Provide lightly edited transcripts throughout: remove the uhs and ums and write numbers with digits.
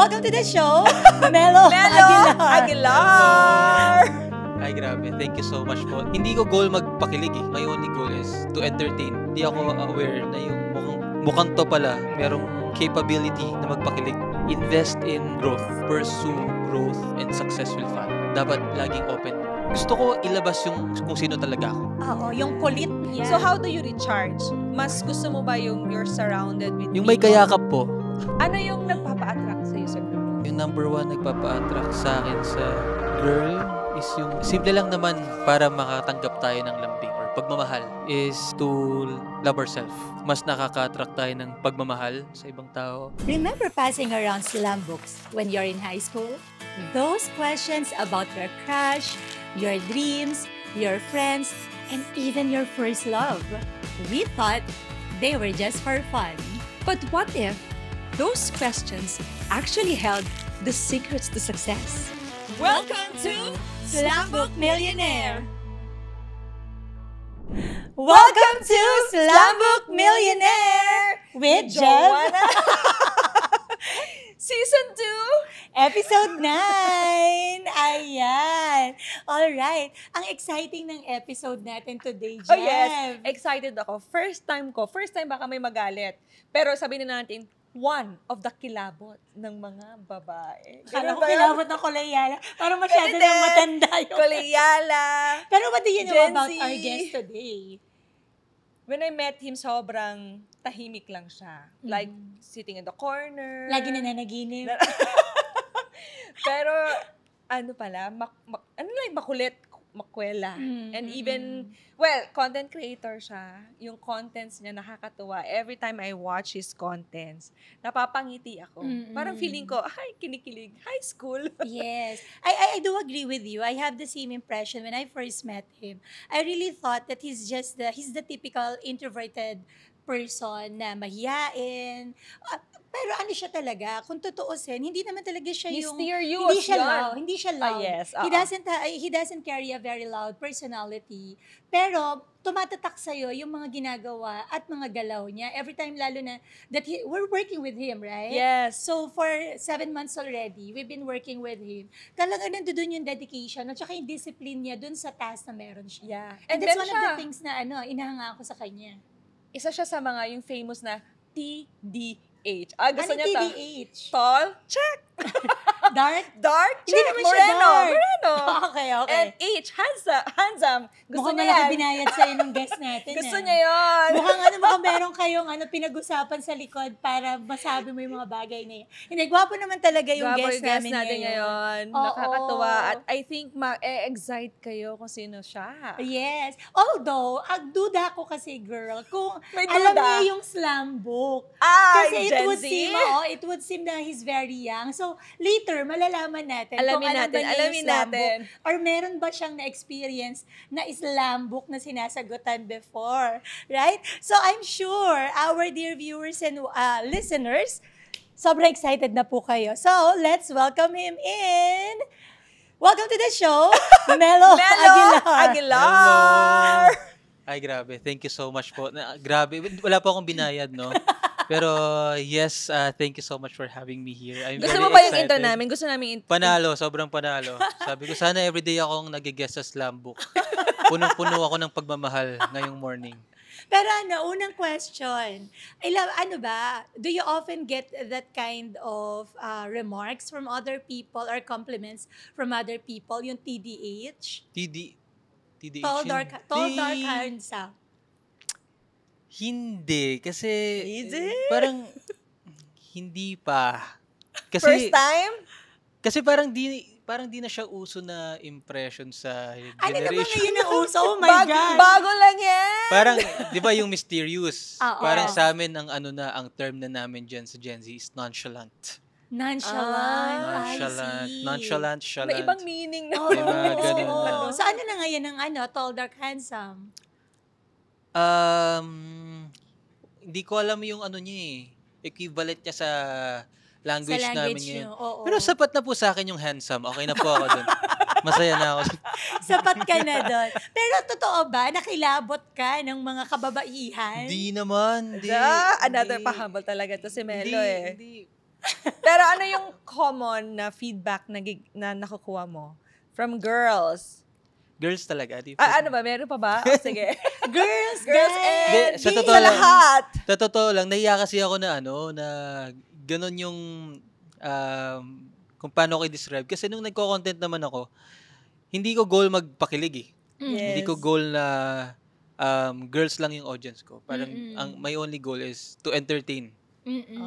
Welcome to the show, Melo Aguilar! Ay, grabe. Thank you so much po. Hindi ko goal magpakilig eh. My only goal is to entertain. Hindi ako aware na yung mukhang to pala, merong capability na magpakilig. Invest in growth. Pursue growth and success will follow. Dapat laging open. Gusto ko ilabas yung kung sino talaga ako. Oo, yung kulit niya. So how do you recharge? Mas gusto mo ba yung you're surrounded with Yung may people? kayakap po. Ano yung nagpapa-attract sa'yo sa girl? Yung number one nagpapa-attract sa akin sa girl is yung simple lang naman para makatanggap tayo ng lambing or pagmamahal is to love ourselves. Mas nakaka-attract tayo ng pagmamahal sa ibang tao. Remember passing around slam books when you're in high school? Those questions about your crush, your dreams, your friends, and even your first love. We thought they were just for fun. But what if those questions actually held the secrets to success? Welcome to Slam Book Millionaire! Welcome to Slam Book Millionaire with Jeff. Joanna! Season 2! Episode 9! Ayan! Alright. Ang exciting ng episode natin today, Jeff. Oh yes, excited ako. First time baka may magalit. Pero sabihin na natin, one of the kilabot ng mga babae. Kala ko Ganun ba yun? kilabot ng Kolayala. Parang masyado Hindi. nang matanda yun. Koleyala. Pero what do you know Gen about Z. our guest today? When I met him, sobrang tahimik lang siya. Like, sitting in the corner. Lagi na nanaginip. Pero, ano pala, makulit, makwela. And even, well, content creator siya. Yung contents niya nakakatuwa. Every time I watch his contents, napapangiti ako. Parang feeling ko, ay, kinikilig. High school. Yes. I do agree with you. I have the same impression when I first met him. I really thought that he's the typical introverted person na mahiyain. Pero ano siya talaga, kung tutuusin, hindi naman talaga siya yung... Mysterious Hindi siya loud. yes. He doesn't carry a very loud personality. Pero tumatatak sa'yo yung mga ginagawa at mga galaw niya. Every time lalo na that we're working with him, right? Yes. So for 7 months already, we've been working with him. Talaga nandoon yung dedication at saka yung discipline niya dun sa task na meron siya. Yeah. And that's then one of the things na inahanga ko sa kanya. Isa siya sa mga yung famous na TDH. Gusto Ano niya TDH? Tall? Check. Dark? Dark? Hindi Check. naman siya dark. Moreno. Okay. And H, handsome. Gusto Mukhang niya malaki yan. binayad sa'yo ng guest natin. Gusto niya yun. Mukhang meron kayong pinag-usapan sa likod para masabi mo yung mga bagay na yan. Hindi, gwapo naman talaga yung Gwapo guest namin ngayon. Oo. Nakakatuwa. At I think ma-excite kayo kung sino siya. Yes. Although, agduda ko kasi, girl, kung May alam duda. niya yung slam book. Ay, Kasi Gen Z? it would seem na he's very young. So, later, malalaman natin kung Alamin alam ba natin, niya yung alamin slam natin. book. Or meron ba siyang na-experience na slam book na sinasagutan before. Right? So, I'm sure our dear viewers and listeners, sobrang excited na po kayo. So, let's welcome him in. Welcome to the show, Melo Aguilar. Ay, grabe. Thank you so much po. Grabe. Wala po akong binayad, no? Pero, yes, thank you so much for having me here. I'm Gusto very mo ba yung excited. intro namin? Gusto namin Panalo. Sobrang panalo. Sabi ko, sana everyday akong nag-guest sa slam book. Punong-puno ako ng pagmamahal ngayong morning. Pero unang question. Do you often get that kind of remarks from other people or compliments from other people? Yung TDH? TDH. Tall, dark, handsome. Hindi. Kasi, Hindi? parang, hindi pa. Kasi, First time? Kasi parang di na siya uso na impression sa Ano naman generation. ngayon ang uso? Oh my God! Bago lang yan! Parang, di ba yung mysterious? Oo. Parang sa amin, ang term na namin dyan sa Gen Z is nonchalant. Nonchalant. Nonchalant. May ibang meaning na. May mga ganun na. So ano na ngayon ang tall, dark, handsome? Hindi ko alam yung niya eh. Equivalent niya sa language, Sa namin language ngayon. nyo, oo. Pero sapat na po sa akin yung handsome. Okay na po ako dun. Masaya na ako. Sapat ka na doon. Pero totoo ba, nakilabot ka ng mga kababaihan? Hindi naman. Hindi. Another Hindi. pahabol talaga to si Melo Hindi, eh. Hindi. Pero ano yung common na feedback na nakukuha mo from girls? Girls talaga. Di, Ano ba? Meron pa ba? Sige. Girls, Girls guys! and Sa sa totoo lang- lahat. Sa totoo lang, nahiya kasi ako na na ganun yung kung paano ko i-describe. Kasi nung nagko-content naman ako, hindi ko goal magpakilig eh. Hindi ko Yes. goal na girls lang yung audience ko. Parang Mm-mm. my only goal is to entertain. Mm-mm.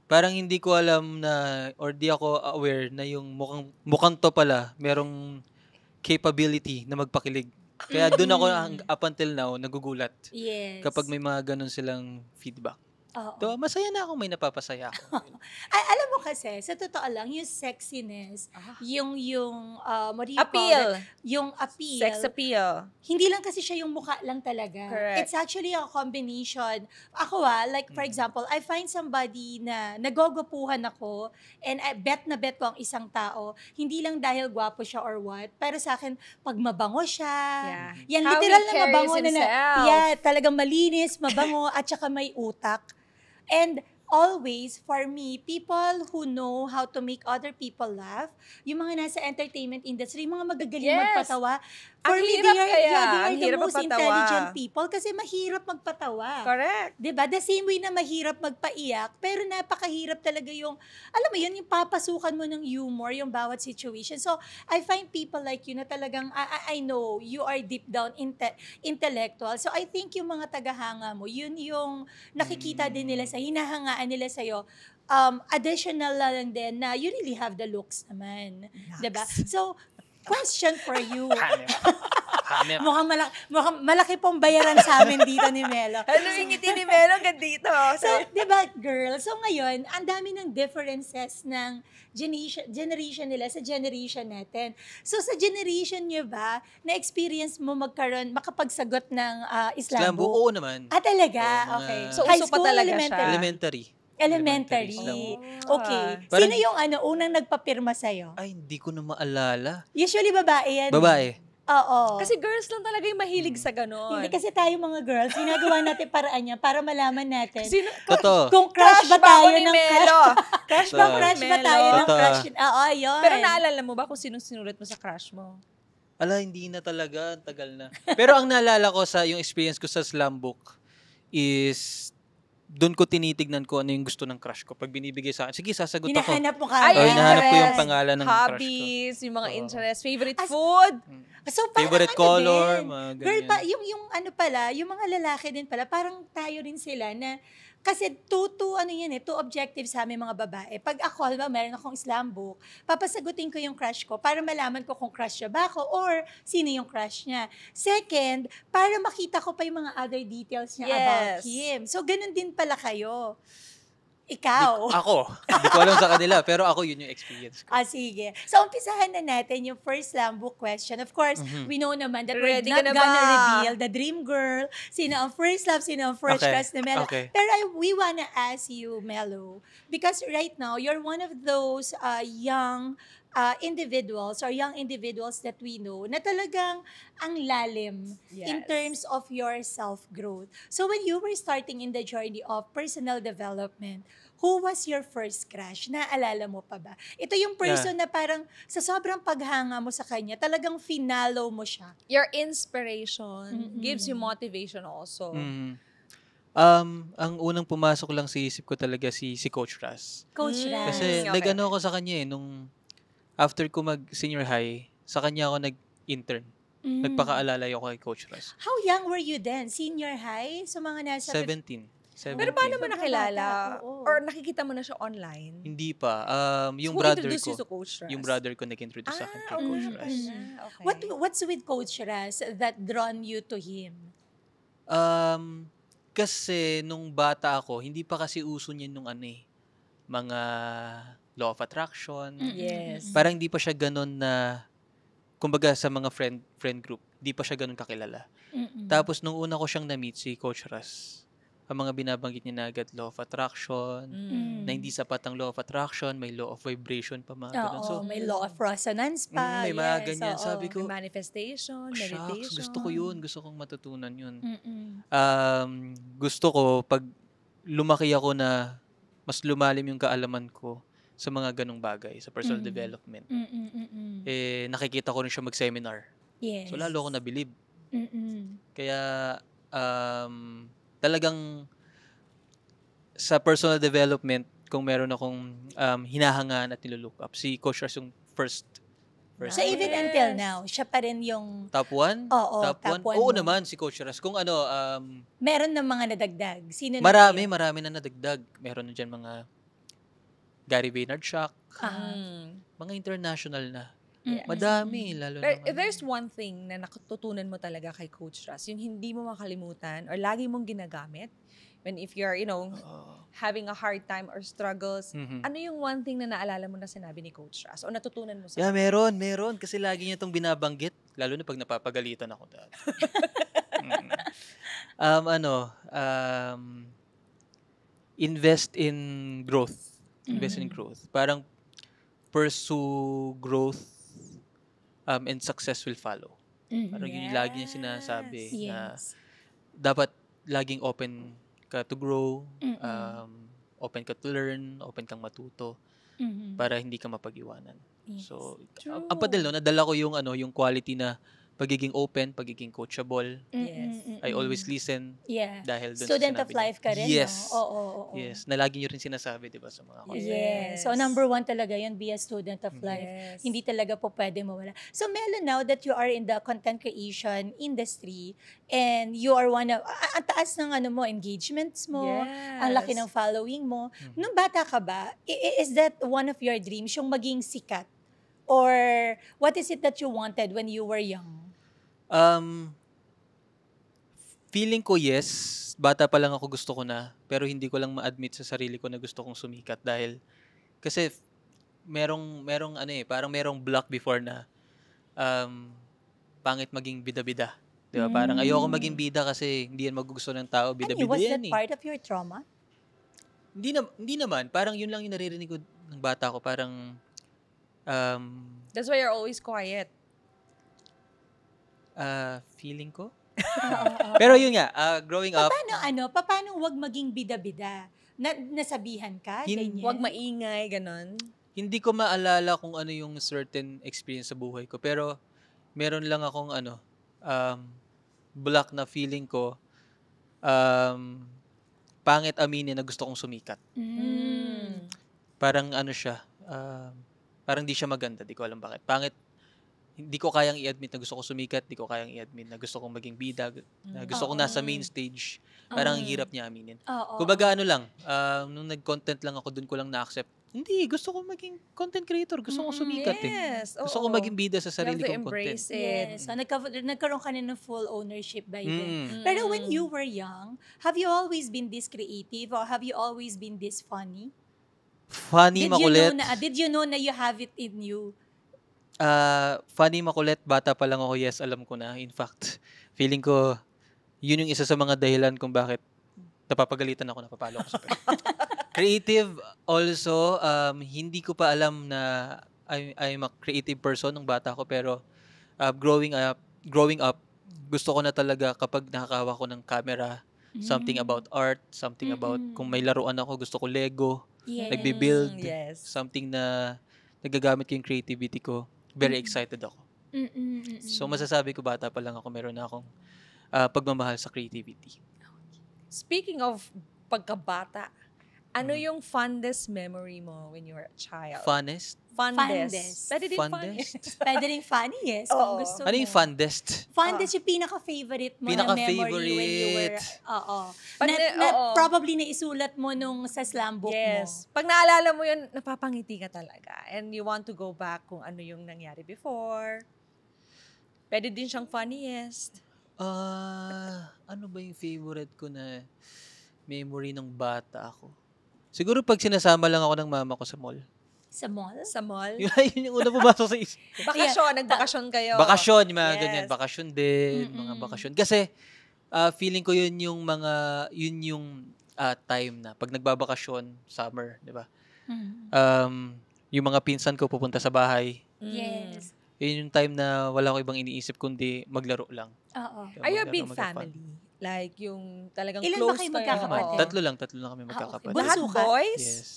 Parang hindi ko alam na or di ako aware na yung mukhang to pala merong capability na magpakilig. Kaya doon ako up until now nagugulat Yes. kapag may mga ganun silang feedback. Oo. So, masaya na ako may napapasaya ako. Ay, alam mo kasi, sa totoo lang, yung sexiness, yung what do you Appeal. call it? Yung appeal. Sex appeal. Hindi lang kasi siya yung mukha lang talaga. Correct. It's actually a combination. Ako like for example, I find somebody na nagogopuhan ako and I bet ko ang isang tao, hindi lang dahil gwapo siya or what, pero sa akin, pag mabango siya, yan How literal he na carries mabango himself. talagang malinis, mabango, at saka may utak. And always, for me, people who know how to make other people laugh, yung mga nasa entertainment industry, yung mga magagaling Yes. magpatawa, for Ang me, hirap they kaya. are Ang the hirap most magpatawa. intelligent people kasi mahirap magpatawa. Correct. Diba? The same way na mahirap magpaiyak, pero napakahirap talaga yung, alam mo yun, yung papasukan mo ng humor, yung bawat situation. So, I find people like you na talagang, I know, you are deep down intellectual. So, I think yung mga tagahanga mo, yun yung nakikita din nila hinahangaan nila sa'yo. Additional na lang din na you really have the looks naman. Diba? So, question for you. Mukhang malaki pong bayaran sa amin dito ni Melo. Ano yung ngiti ni Melo dito? So, di ba, girl? So, ngayon, ang dami ng differences ng generation nila sa generation natin. So, sa generation nyo ba, na-experience mo makapagsagot ng Islam Islambo, book? oo naman. Talaga? Oo, mga- Okay. So, High uso pa school, talaga siya. elementary? Elementary. Elementary. Islam. Okay. Parang- Sino yung unang nagpapirma sa'yo? Ay, hindi ko na maalala. Usually, babae yan. Babae. Oo. Kasi girls lang talaga yung mahilig sa ganon. Hindi kasi tayo mga girls, ginagawa natin paraan niya para malaman natin Sino, Totoo. kung crush ba ba tayo ako ni ng Melo? crush Totoo. ba crush ba tayo ng Totoo. crush? Oo, yun. Pero naalala mo ba kung sinong sinulat mo sa crush mo? Ala, hindi na talaga. Ang tagal na. Pero ang naalala ko sa yung experience ko sa slam book is doon ko tinitignan ko ano yung gusto ng crush ko. Pag binibigay sa akin, sige, sasagot ako. Hinahanap mo ka. Ay, hinahanap ko yung interest, pangalan ng crush ko. hobbies, yung mga Oo. interests, favorite As- food. So, parang Favorite ano color, din, mga girl, ganyan. yung ano pala, yung mga lalaki din pala, parang tayo rin sila na, kasi two objectives sa aming mga babae. Pag ako, halimbawa, meron akong Islam book, papasagutin ko yung crush ko para malaman ko kung crush niya ba ako or sino yung crush niya. Second, para makita ko pa yung mga other details niya about Yes. him. So, ganun din pala kayo. Ikaw. Ako. Hindi ko alam sa kanila, pero ako yun yung experience ko. Sige. So, umpisahan na natin yung first slam book question. Of course, we know naman that we're Ready not ka na gonna ba? reveal the dream girl, sino ang first love, sino ang first Okay. crush ni Melo. Okay. Pero we wanna ask you, Melo, because right now, you're one of those young individuals or young individuals that we know na talagang ang lalim in Yes. terms of your self-growth. So when you were starting in the journey of personal development, who was your first crush? Naalala mo pa ba? Ito yung person na parang sa sobrang paghanga mo sa kanya, talagang finalo mo siya. Your inspiration Mm-mm. gives you motivation also. Mhm. Ang unang pumasok lang sa isip ko talaga si Coach Ras. Coach Raz. Kasi Okay. nag-ano ako sa kanya nung after ko mag-senior high, sa kanya ako nag-intern. Mm. Nagpakaalalay ako kay Coach Ras. How young were you then? Senior high? So mga nasa... 17. Pero paano mo Sobrang nakilala? bata, oo. Or nakikita mo na siya online? Hindi pa. Yung Who brother introduced ko. you to Coach Raz? Yung brother ko nag-introduce sa akin kay okay. Coach Ras. Okay. What's with Coach Raz that drawn you to him? Kasi nung bata ako, hindi pa kasi uso niya nung mga law of attraction. Yes. Parang hindi pa siya ganun na, kumbaga sa mga friend group, hindi pa siya ganun kakilala. Mm-mm. Tapos nung una ko siyang na-meet si Coach Ras, ang mga binabanggit niya na agad, law of attraction, Mm. na hindi sapat ang law of attraction, may law of vibration pa mga ganun. Oo, So, may law of resonance pa. may mga yes, ganyan. oo. Sabi ko, Manifestation, shucks, meditation. gusto ko yun. Gusto kong matutunan yun. Mm-mm. Gusto ko, pag lumaki ako na mas lumalim yung kaalaman ko sa mga ganong bagay, sa personal Mm. development. Nakikita ko rin siya mag-seminar. Yes. So, lalo ako nabilib. Mm-mm. Kaya, talagang sa personal development, kung meron akong hinahangaan at nilook up, si Coach Ras yung first. So even until Yes. now, siya pa rin yung Top 1? Oo, Top top 1? one Oo mo. naman, si Coach Ras. Kung meron ng mga nadagdag. Sino na marami kayo? na nadagdag. Meron na dyan mga Gary Vaynerchuk, mga international na. Mm-mm. Madami, lalo But naman. there's one thing na natutunan mo talaga kay Coach Ras, yung hindi mo makalimutan or lagi mong ginagamit when if you're, having a hard time or struggles. Mhm. Ano yung one thing na naalala mo na sinabi ni Coach Ras o natutunan mo sa Yeah, meron. Kasi lagi niya itong binabanggit. Lalo na pag napapagalitan ako dati. Invest in growth. Invest in growth. Parang pursue growth and success will follow. Parang yun yung lagi niya sinasabi na Yes. dapat laging open ka to grow, Mm-mm. open ka to learn, open kang matuto Mhm. para hindi ka mapag-iwanan. Yes. So, True. ang padel no, nadala ko yung quality na pagiging open, pagiging coachable. Yes. I always listen Yeah. dahil dun Student sa of sinabi niya. life ka rin, Yes. no? Oo. Yes, na lagi niyo rin sinasabi, 'di ba, sa mga Yes. content. So, number 1 talaga yun, be a student of life. Yes. Hindi talaga po pwede mawala. So, Melo, now that you are in the content creation industry and you are one of, ang taas ng engagements mo, ang laki ng following mo. Nung bata ka ba, is that one of your dreams, yung maging sikat? Or what is it that you wanted when you were young? Feeling ko yes, bata pa lang ako gusto ko na, pero hindi ko lang ma-admit sa sarili ko na gusto kong sumikat dahil kasi merong parang merong block before na pangit maging bida-bida. 'Di ba? Parang ayoko maging bida kasi hindi yan magugusto ng tao, bida-bida Was yan that eh. part of your trauma? Hindi naman, parang yun lang yung naririnig ko ng bata ko, parang That's why you're always quiet. feeling ko. Pero yun nga, growing up, Paano wag maging bida-bida? Nasabihan ka? Ganyan? Huwag maingay, ganon. hindi ko maalala kung ano yung certain experience sa buhay ko, pero meron lang akong block na feeling ko, pangit aminin na gusto kong sumikat. Parang siya, parang di siya maganda, di ko alam bakit. Pangit, hindi ko kayang i-admit na gusto ko sumikat, di ko kayang i-admit na gusto kong maging bida, na gusto kong nasa main stage. Parang ang hirap niya aminin. Kumbaga nung nag-content lang ako, dun ko lang na-accept. Hindi, gusto kong maging content creator, gusto kong sumikat Yes. Gusto kong maging bida sa sarili You have to kong content. embrace it. Yes. So, nagkaroon ka na ng full ownership by then. Mm. Pero when you were young, have you always been this creative or have you always been this funny? Funny, makulit. Did you know na you have it in you? Funny, makulit, bata pa lang ako, yes, alam ko na. In fact, feeling ko, yun yung isa sa mga dahilan kung bakit napapagalitan ako, napapalo ako sa pera. Creative, also, hindi ko pa alam na I'm a creative person nung bata ko, pero growing up, gusto ko na talaga kapag nakakawa ko ng camera, something about art, something about, kung may laruan ako, gusto ko Lego, Yes. nagbe-build, Yes. something na nagagamit ko yung creativity ko. Very excited ako. So masasabi ko, bata pa lang ako, meron na akong pagmamahal sa creativity. Speaking of pagkabata, ano yung fondest memory mo when you were a child? Funnest? Fondest. Pwede din Fondest? Pwede rin funny, yes. Kung Oo. gusto Ano mo. yung fondest? Fondest yung pinaka-favorite mo na memory when you were, probably naisulat mo nung sa slam book Yes. mo. Pag naalala mo yun, napapangiti ka talaga. And you want to go back kung ano yung nangyari before. Pwede din siyang funniest. Ano ba yung favorite ko na memory ng bata ako? Siguro pag sinasama lang ako ng mama ko sa mall. Sa mall? Sa mall. Yun yung una pumasok sa isip. Bakasyon, nagbakasyon kayo. Bakasyon, yung mga Yes. ganyan. Bakasyon din, mga bakasyon. Kasi, feeling ko yun yung time na pag nagbabakasyon, summer, di ba? Yung mga pinsan ko pupunta sa bahay. Yes. Yun yung time na wala ko ibang iniisip kundi maglaro lang. Oo. Are you a Maglaro, big mag-have fun. family? Like, yung talagang Ilan ba close kayo kayo? magkakapatid? Oo. Tatlo lang kami magkakapatid. Okay. Lahat Bunso ka? boys? Yes.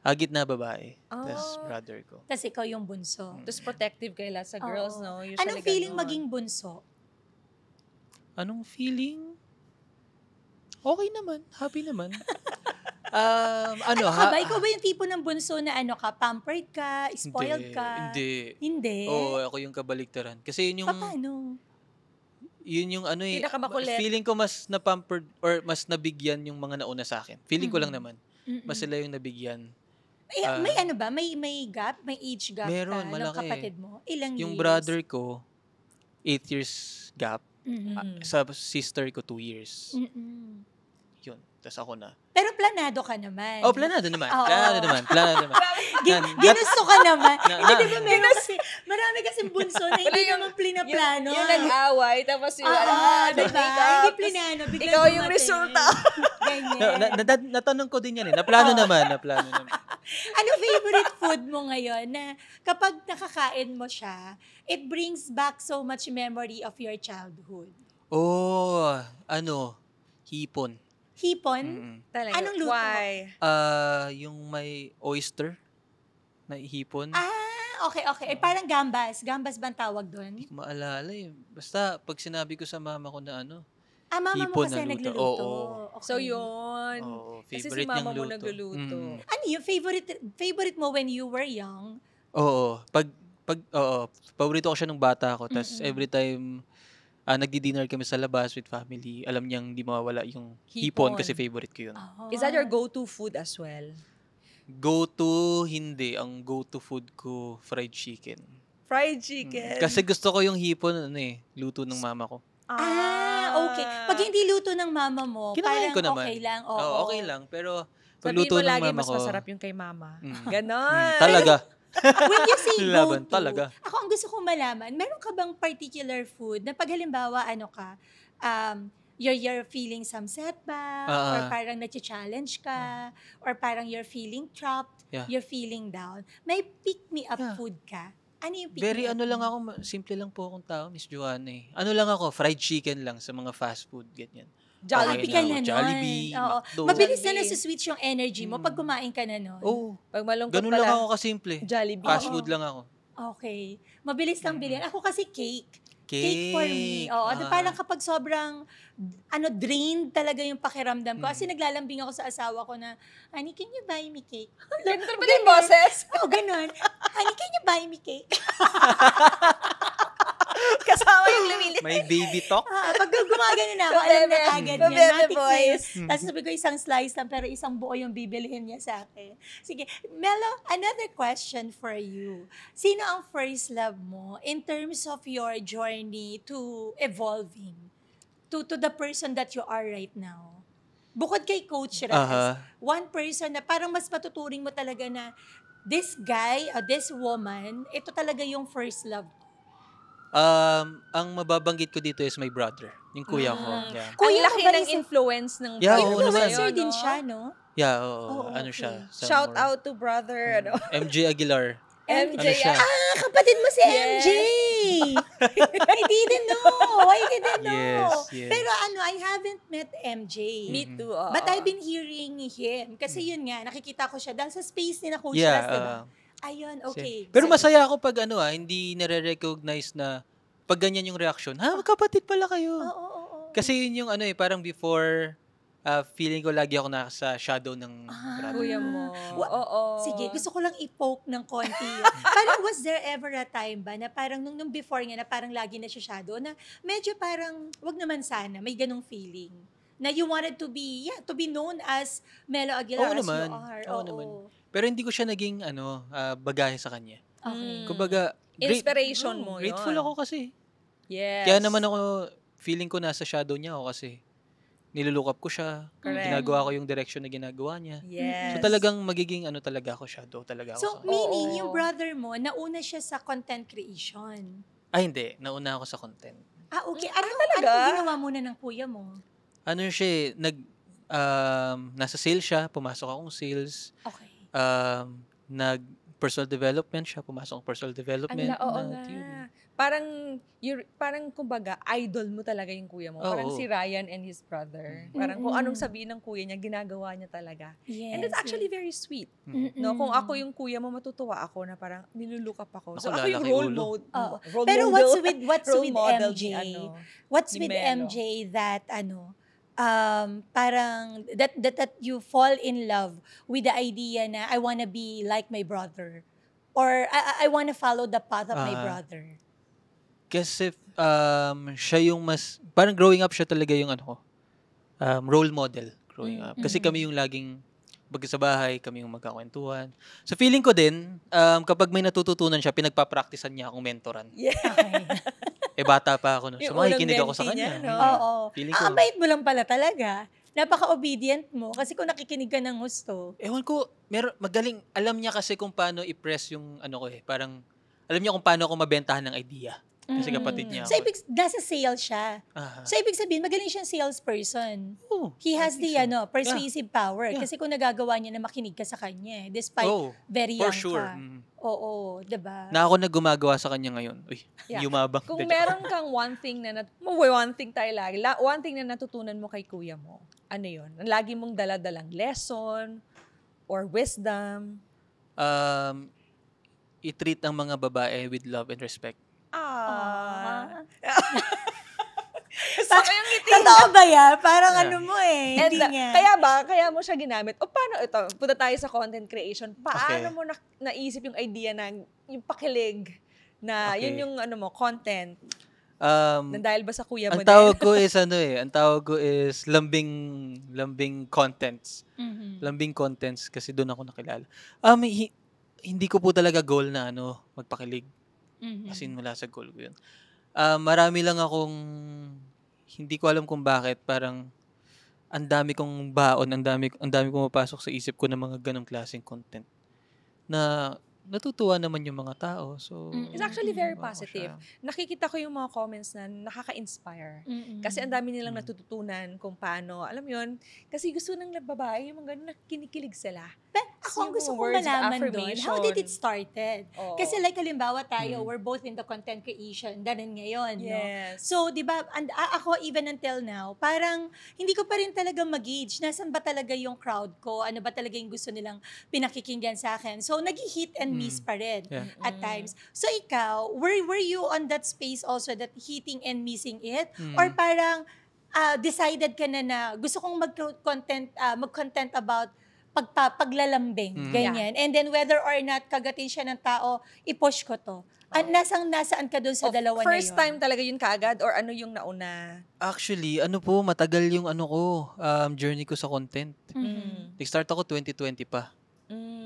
Gitna babae. Tapos Oh. brother ko. Tapos ikaw yung bunso. Tapos protective kayo lahat sa girls, Oo. no? Usually Anong feeling ganon. maging bunso? Anong feeling? Okay naman. Happy naman. Ano ka ba? Ikaw ba yung tipo ng bunso na ano ka, pampered ka, spoiled Hindi, ka? Hindi. Hindi? Oo, ako yung kabaliktaran. Kasi yun yung, Paano? yun yung ano eh. Pinakamakulit. Feeling ko mas na-pampered or mas nabigyan yung mga nauna sa akin. Feeling ko lang Mm. naman. Mm-mm. Mas sila yung nabigyan. May ano ba? May gap? May age gap Meron, ka ng malaki. kapatid mo? Ilang Yung years? brother ko, 8 years gap. Mm-mm. Sa sister ko, 2 years. Mm-mm. Yun. Tapos ako na. Pero planado ka naman. Oh, planado naman. Oo. Planado naman. Planado naman. Ginusto ka naman. Hindi, di ba na- meron kasi, marami kasing bunso na hindi Wala yung- naman plinaplano. Yung nag-away, tapos yung Diba? nag-break up, Hindi tapos plinano. Biglang ikaw yung dumating. resulta. Ganyan. Natanong ko din yan eh. Naplano naman. Naplano naman. Ano favorite food mo ngayon na kapag nakakain mo siya, it brings back so much memory of your childhood? Oh, hipon. Hipon? Mm. Talaga. Anong luto? Why? Yung may oyster na hipon. Okay. Parang gambas. Gambas ba ang tawag doon? Hindi ko maalala eh. Basta pag sinabi ko sa mama ko na Mama mo hipon kasi na luto. nagluluto. Oo. Okay. So yun. Favorite Kasi si mama niyang mo luto. nagluluto. Ano yung favorite mo when you were young? Oo. Paborito ko siya nung bata ako. Tapos Mm-mm. every time nagdi-dinner kami sa labas with family, alam niyang di mawawala yung Hipon. hipon kasi favorite ko yun. Oh. Is that your go-to food as well? Go-to, hindi. Ang go-to food ko, fried chicken. Fried chicken. Kasi gusto ko yung hipon, luto ng mama ko. Okay. Pag hindi luto ng mama mo, Kinakain parang ko naman. okay lang. Oo. Oo, okay lang. Pero pag Sabihin luto mo ng lagi mama mas ko, masarap yung kay mama. Mm. Ganon. Talaga. When you say Laban, go-to, talaga. ako ang gusto kong malaman, meron ka bang particular food na pag halimbawa, you're feeling some setback, or parang na-challenge ka, or parang you're feeling trapped, Yeah. you're feeling down, may pick-me-up Yeah. food ka? Ano yung pick-me-up? Very lang ako, simple lang po akong tao, Miss Joanna eh. Lang ako, fried chicken lang sa mga fast food, ganyan. Happy ka na nun. Jollibee, Oo. McDo. Mabilis na Jollibee. nasa-switch yung energy mo pag kumain ka na nun. Oh, Pag malungkot ganun pala, lang ako kasimple. Jollibee. Fast Oo. food lang ako. Okay. Mabilis lang bilhin. Ako kasi cake. Cake. Cake for me. Oo. Parang kapag sobrang, drained talaga yung pakiramdam ko. Kasi naglalambing ako sa asawa ko na, honey, can you buy me cake? Ganun ba yung boses? Oo, ganun. Honey, can you buy me cake? Kasama yung lumilit. May baby talk. Pag gumagano na ako, alam na Pabebe. agad Pabebe niya. Matik na yun. boys. Tapos sabi ko isang slice lang, pero isang buo yung bibilihin niya sa akin. Sige. Melo, another question for you. Sino ang first love mo in terms of your journey to evolving to the person that you are right now? Bukod kay Coach Raz, one person na parang mas matuturing mo talaga na this guy or this woman, ito talaga yung first love ko. Ang mababanggit ko dito is my brother, yung kuya ko. Yeah. Ang Kuya mo laki ba ng isa- influence ng Yeah, brother oo mo naman. sa'yo, Influencer din no? siya, no? Yeah, Oo, ano okay. siya. sa Shout more- out to brother, ano? MJ Aguilar. MJ. Ano siya? Kapatid mo si Yes. MJ! I didn't know. Yes. Pero I haven't met MJ. Me too. oo. But I've been hearing him. Kasi yun nga, nakikita ko siya dahil sa space ni na Coach Yeah. Raz, diba? Ayun, okay. Pero Sige. masaya ako pag hindi nare-recognize na pag ganyan yung reaction. Magkapatid pala kayo. Oo. Kasi yun yung parang before, feeling ko lagi ako nasa shadow ng brother. Kuya mo. Oo. Sige, gusto ko lang i-poke ng konti. Parang was there ever a time ba na parang nung before nga na parang lagi na siya shadow na medyo parang, wag naman sana, may ganong feeling na you wanted to be known as Melo Aguilar Oo as naman. you are. Oo naman. Pero hindi ko siya naging bagahe sa kanya. Okay. Kumbaga, Inspiration mo yun. grateful ako kasi. Yes. Kaya naman ako, feeling ko nasa shadow niya ako kasi nilulook up ko siya. Correct. Ginagawa ko yung direction na ginagawa niya. Yes. So talagang magiging talaga ako, shadow talaga ako. So, sa kanya. meaning, Oo. yung brother mo, nauna siya sa content creation. Hindi. Nauna ako sa content. Okay. talaga? Ano ginawa muna ng kuya mo? Ano siya, nasa sales siya, pumasok akong sales. Okay. Personal development siya, pumasok akong personal development. Oo na nga. yun. parang kumbaga, idol mo talaga yung kuya mo. Parang Oo. si Ryan and his brother. Parang kung anong sabihin ng kuya niya, ginagawa niya talaga. Yes, And it's actually very sweet. Mm-mm. No, kung ako yung kuya mo, matutuwa ako na parang nilulook up ako. So Ako, ako yung lalaki role ulo. mode. Oo. Role Pero model. what's Role with model MJ? ni, What's ni with Melo. MJ that parang that you fall in love with the idea na I wanna be like my brother, or I wanna follow the path of my Ah. brother. Kasi siya yung mas, parang growing up siya talaga yung role model growing up. Kasi kami yung laging sa bahay, kami yung magkakwentuhan. So feeling ko din, kapag may natututunan siya, pinagpa-practicean niya akong mentoran. Yeah. Okay. Bata pa ako. No? So Yung unang makikinig ako sa mentee niya, kanya. no? Oo. Feeling Ang ko, bait mo lang pala talaga. Napaka-obedient mo. Kasi kung nakikinig ka ng gusto. ewan ko, magaling, alam niya kasi kung paano i-press yung parang, alam niya kung paano ako mabentahan ng idea. Kasi kapatid niya So, ako. nasa sales siya. Aha. So, ibig sabihin, magaling siyang salesperson. Oo, He has I think the so. persuasive power. Yeah. Kasi kung nagagawa niya na makinig ka sa kanya, despite Oh, very for young sure. ka. Oo, diba? Na ako na gumagawa sa kanya ngayon. Uy, Yeah. yumabang. Kung meron kang one thing one thing tayo lagi, one thing na natutunan mo kay kuya mo, ano yun? Ang lagi mong daladalang lesson or wisdom. I-treat ang mga babae with love and respect. Ah. Sa yung ngiti. Totoo ba yan? Parang Yeah. ano mo eh. And Hindi nga. kaya mo siya ginamit. O paano ito? Punta tayo sa content creation. Paano Okay. mo naisip yung idea na yung pakilig na Okay. yun yung content Um, na dahil ba sa kuya mo ang tawag ko is ang tawag ko is lambing contents. Mhm. Lambing contents kasi doon ako nakilala. Hindi ko po talaga goal na magpakilig. Mhm. As in, wala sa goal ko yun. Marami lang akong, hindi ko alam kung bakit, parang, ang dami kong baon, ang dami pumapasok sa isip ko ng mga ganong klaseng content. Na, natutuwa naman yung mga tao. So, It's actually very ginawa ko positive. siya. Nakikita ko yung mga comments na nakaka-inspire. Mhm. Kasi ang dami nilang natututunan kung paano, alam yun, kasi gusto ng babae, yung mga ganun na kinikilig sila. Ako ang Yung gusto mga kong words of malaman doon, affirmation. how did it started? Oo. Kasi like halimbawa tayo, Mm. we're both in the content creation, na rin ngayon, no? Yes. So, di ba, ako even until now, parang hindi ko pa rin talaga mag-gauge nasan ba talaga yung crowd ko, ano ba talaga yung gusto nilang pinakikinggan sa akin. So, nag-hit and miss pa rin Yeah. at times. So, ikaw, were you on that space also that hitting and missing it? Mm. Or parang decided ka na gusto kong mag-content about paglalambing, Mm. ganyan. And then whether or not kagatin siya ng tao, i-push ko to. Nasaan ka dun sa dalawa na yun? First time talaga yun kaagad or ano yung nauna? Actually, matagal yung journey ko sa content. Mhm. Nag-start ako 2020 pa.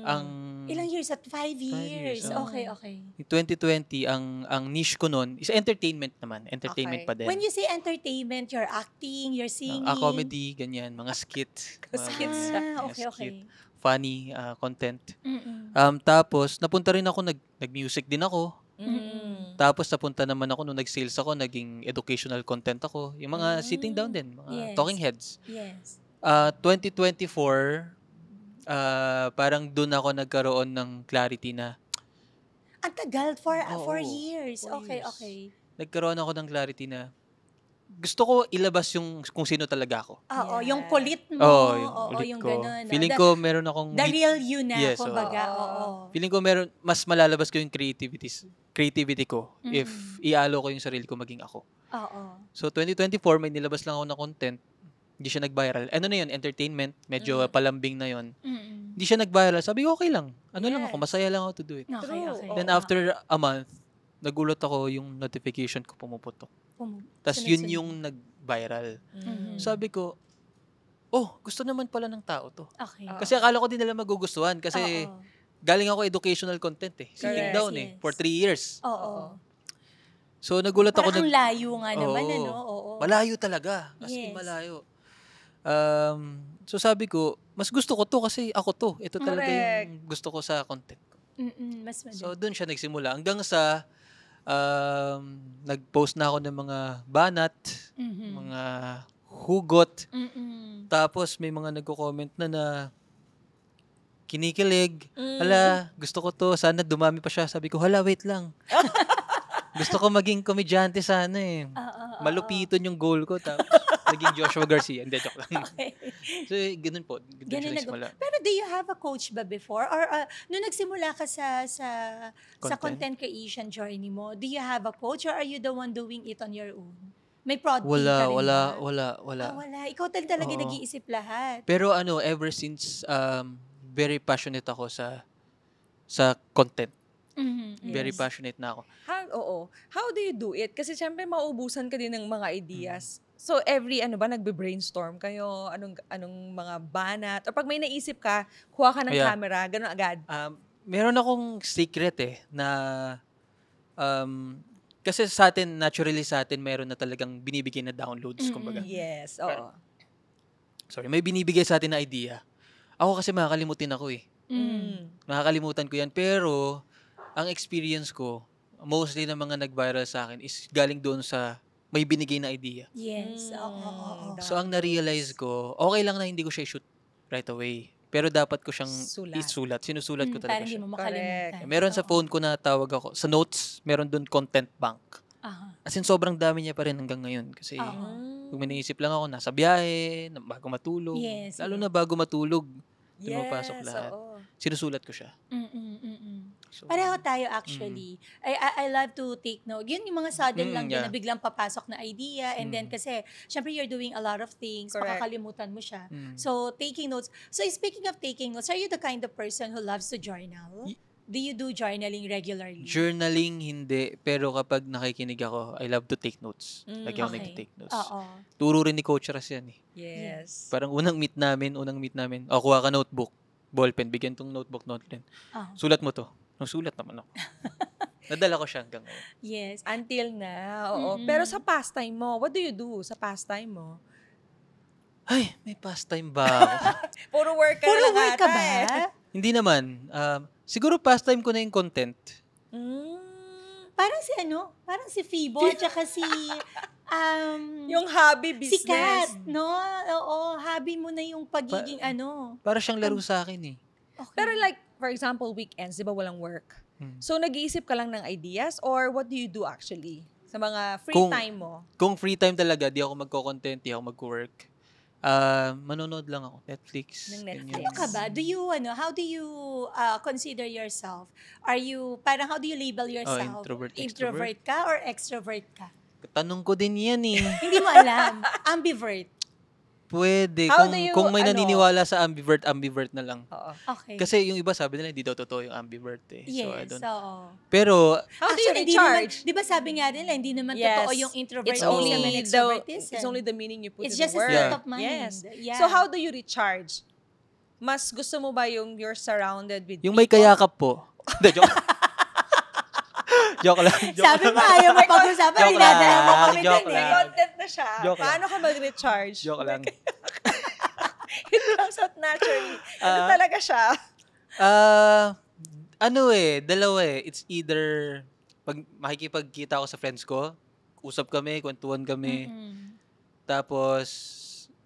Ang Ilang years? At 5 years. years, oo. Okay, okay. 2020, ang niche ko noon is entertainment naman. Entertainment Okay. pa din. When you say entertainment, you're acting, you're singing. Comedy, ganyan, mga skit. Skits. mga Okay, okay. skit, funny content. Mm-mm. Tapos, napunta rin ako, nag-music din ako. Mm. Tapos, napunta naman ako, nung nag-sales ako, naging educational content ako. Yung mga sitting down din, mga Yes. talking heads. Yes. 2024, parang doon ako nagkaroon ng clarity na Ang tagal, for Oo, years. 4 Okay, years. okay. nagkaroon ako ng clarity na gusto ko ilabas yung kung sino talaga ako. Oo, Yeah. yung kulit mo. Oo, yung Oo, ulit yung ko. ganun. Feeling The- ko meron akong The real you na, Yes, kumbaga. oo. Oo. feeling ko mas malalabas ko yung creativity ko if ialo ko yung sarili ko maging ako. Oo. So 2024 may nilabas lang ako na content. Hindi siya nag-viral. Ano na yun? Entertainment. Medyo palambing na yun. Mm-mm. Hindi siya nag-viral. Sabi ko, okay lang. Ano lang Yes. ako. Masaya lang ako to do it. Okay, True. okay. Then Oo. after a month, nagulat ako yung notification ko pumuputok. Tapos yun Sunod-sunod. yung nag-viral. Mhm. Sabi ko, gusto naman pala ng tao to. Okay. Oo. Kasi akala ko din nila magugustuhan. Kasi Oo. galing ako educational content Correct. Sitting down Yes. for 3 years. Oo. So nagulat ako Parang ang layo nga naman, Oo. ano? Oo. Malayo talaga. As in Yes. malayo. So sabi ko, mas gusto ko to kasi ako to. Ito talaga Correct. yung gusto ko sa content ko. Mas madali. So doon siya nagsimula. Hanggang sa nag-post na ako ng mga banat, Mhm. mga hugot. Mm-mm. Tapos may mga nagko-comment na kinikilig. Mm. Hala, gusto ko to. Sana dumami pa siya. Sabi ko, hala, wait lang. Gusto ko maging komedyante sana eh. Malupiton yung goal ko. Tapos, naging Joshua Garcia. Hindi, joke lang. Okay. So, ganun po. Ganun Ganun siya na nagsimula. Pero do you have a coach ba before? Or nung nagsimula ka sa Content? content creation journey mo, do you have a coach or are you the one doing it on your own? May prod team Wala, ka rin wala, ba? wala, wala. Wala. Ikaw talaga Oo. nag-iisip lahat. Pero ever since, very passionate ako sa content. Mhm. Very Yes. passionate na ako. How do you do it? Kasi syempre mauubusan ka din ng mga ideas. So every nagbe-brainstorm kayo, anong mga banat or pag may naisip ka, kuha ka ng Yeah. camera, ganun agad. Meron akong secret na kasi naturally sa atin, meron na talagang binibigay na downloads, kumbaga. Yes, oo. Sorry, may binibigay sa atin na idea. Ako kasi makakalimutin ako eh. Mm. Makakalimutan ko yan. Pero, ang experience ko, mostly na mga nag-viral sa akin is galing doon sa may binigay na idea. Yes. Oo. So, ang na-realize ko, okay lang na hindi ko siya shoot right away. Pero dapat ko siyang Sulat. isulat. Sinusulat ko Para talaga hindi siya. mo makalimutan. Meron sa Oo. phone ko na tawag ako. Sa notes, meron doon content bank. Aha. As in, sobrang dami niya pa rin hanggang ngayon. Kasi, pag may naisip lang ako, nasa biyahe, bago matulog. Yes, Lalo yes. na bago matulog, Yes, pumapasok lahat. oo. Sinusulat ko siya. So, Pareho tayo actually. I love to take note. Yun yung mga sudden lang din yeah. na biglang papasok na idea and then kasi syempre you're doing a lot of things, Correct. makakalimutan mo siya. Mm. So taking notes. So speaking of taking notes, are you the kind of person who loves to journal? Do you do journaling regularly? Journaling, hindi. Pero kapag nakikinig ako, I love to take notes. Lagi ako Okay. nag-take notes. Oo. Turo rin ni Coach Ras yan eh. Yes. Parang unang meet namin, kuha ka notebook, ballpen, bigyan tong notebook, pen. Ah. Sulat mo to. Sulat naman ako. Nadala ko siya hanggang ngayon. Yes. Until na, oo. Pero sa pastime mo, what do you do sa pastime mo? Ay, may pastime ba ako? Puro work ka Puro lang work ka ata ba? eh. Hindi naman. Siguro pastime ko na yung content. Parang si Fibo at saka si Yung hobby si Kat, business. no? Oo, hobby mo na yung pagiging Para siyang laro sa akin eh. Okay. Pero like, for example, weekends, di ba walang work? So, nag-iisip ka lang ng ideas or what do you do actually? Sa mga free time mo? Kung free time talaga, di ako magko-content, di ako magko-work. Manonood lang ako. Netflix. Ng ganyan. Netflix. Ano ka ba? How do you consider yourself? How do you label yourself? introvert, Introvert ka or extrovert ka? Tanong ko din yan eh. Hindi mo alam. Ambivert. Pwede. How Kung, do you, kung may naniniwala sa ambivert na lang. Oo. Okay. Kasi yung iba sabi nila, hindi daw totoo yung ambivert eh. So, I Yes, don't. oo. Pero, How do you Actually, hindi naman, recharge? di ba sabi nga nila, hindi naman Yes. totoo yung introvertism It's only and extrovertism. it's only the meaning you put It's to just the a word. state of mind. Yes. Yeah. So how do you recharge? Mas gusto mo ba yung you're surrounded with yung may people? kayakap po. Hindi, joke. Joke lang. Sabi mo, ayaw mo pag-usapan, Joke dinadala mo lang, kami joke dun May eh. lang. content na siya. Joke Paano ka mag-recharge? Joke lang. It comes out naturally. Ano talaga siya? Dalawa eh. It's either pag makikipagkita ako sa friends ko, usap kami, kwentuhan kami. Tapos,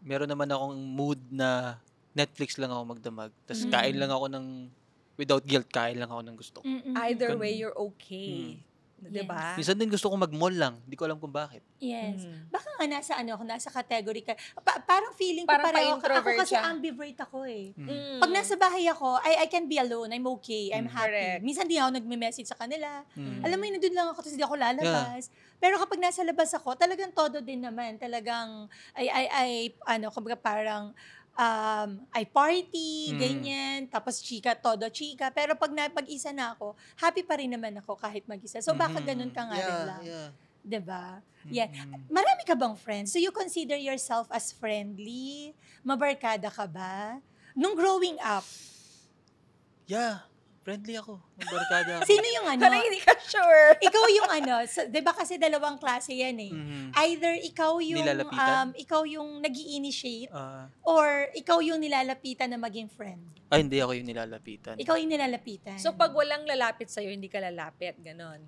meron naman akong mood na Netflix lang ako magdamag. Tapos kain lang ako without guilt, kain lang ako ng gusto ko. Either Ganun. way, you're okay. Diba? Minsan din gusto ko mag-mall lang. Hindi ko alam kung bakit. Yes. Baka nga nasa category ka. Parang feeling ko Parang pareho. Ako pa-introvert kasi siya. ambivert ako eh. Mm. Pag nasa bahay ako, I can be alone. I'm okay. I'm happy. Correct. Minsan di ako nagme-message sa kanila. Mm. Alam mo yun, nandun lang ako tapos di ako lalabas. Pero kapag nasa labas ako, talagang todo din naman. Talagang, kumbaga parang, I party, ganyan, tapos todo chika. Pero pag mag-isa na ako, happy pa rin naman ako kahit mag-isa. So baka ganun ka nga rin lang. Yeah. Diba? Yeah. Marami ka bang friends? So you consider yourself as friendly? Mabarkada ka ba? Nung growing up, Yeah. Friendly ako. Magbarkada ako. sino yung Parang hindi ka sure. ikaw yung di ba kasi dalawang klase yan eh. Either ikaw yung Nilalapitan? ikaw yung nag-i-initiate Ah, or ikaw yung nilalapitan na maging friend. hindi ako yung nilalapitan. Ikaw yung nilalapitan. So pag walang lalapit sa'yo, hindi ka lalapit. Ganon.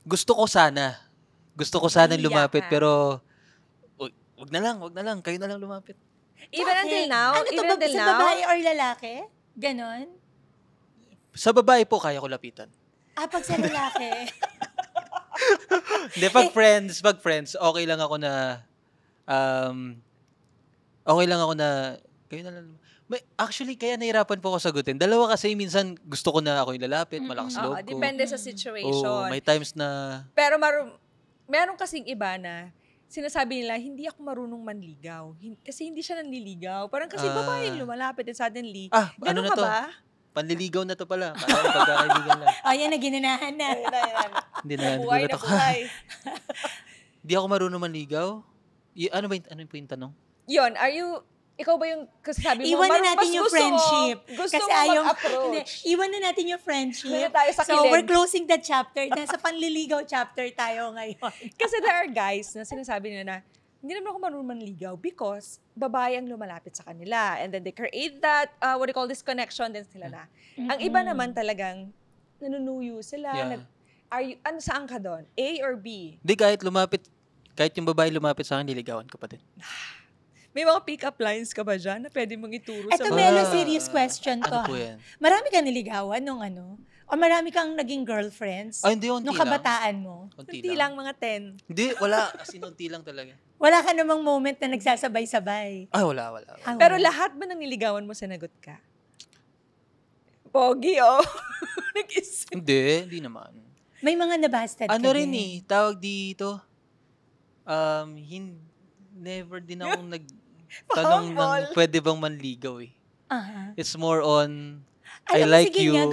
Gusto ko sana Nahihiya lumapit, ka. pero wag na lang. Kayo na lang lumapit. Even until now? Ano to, Even until sa now? babae or lalaki? Ganon? Sa babae po, kaya ko lapitan. Pag sa lalaki. Hindi, pag friends, okay lang ako na, um, kayo na lang. Actually, kaya nahirapan po ako sagutin. Dalawa kasi minsan gusto ko na ako yung lalapit, malakas Oo, loob ko. depende sa Oo, situation. may times na, Pero meron kasing iba na sinasabi nila, hindi ako marunong manligaw. Kasi hindi siya nanliligaw. Parang kasi babae yung lumalapit and suddenly, ano ganun na ka to? ba? Panliligaw na to pala. Parang pagkakaibigan lang. Yan na, ginanahan na. Hindi na, Buhay nagulat na ako. buhay. Hindi ako marunong manligaw? Ano ba yung tanong? Yun, ikaw ba yung, kasi sabi mo, Iwan na natin mas yung gusto friendship. Gusto Kasi mo mag-approach. Iwan na natin yung friendship. Doon na tayo sa So, kilig. we're closing the chapter. Nasa panliligaw chapter tayo ngayon. Kasi there are guys na sinasabi nila na, hindi naman ako marunong manligaw because babae ang lumalapit sa kanila. And then they create that, what do you call this, connection din sila na. Ang iba naman talagang, nanunuyo sila. Yeah. Saan ka doon? A or B? Hindi, kahit yung babae lumapit sa akin, niligawan ko pa din. May mga pick-up lines ka ba dyan na pwede mong ituro sa Ito, mga... Melo, serious question to. Ano po yan? Marami kang niligawan nung ano? O marami kang naging girlfriends? Hindi, unti Nung lang. kabataan mo? Hindi lang, mga 10. Hindi, wala. Kasi unti lang talaga. Wala ka namang moment na nagsasabay-sabay? Wala. Ah, Pero wala. lahat ba ng niligawan mo, sinagot ka? Pogi, oh. Nag-isip. Hindi naman. May mga nabasted ka Ano rin din. tawag dito, never din akong nagtanong ng Humble. pwede bang manligaw eh. Aha. It's more on, Alam I mo, like sige you. nga,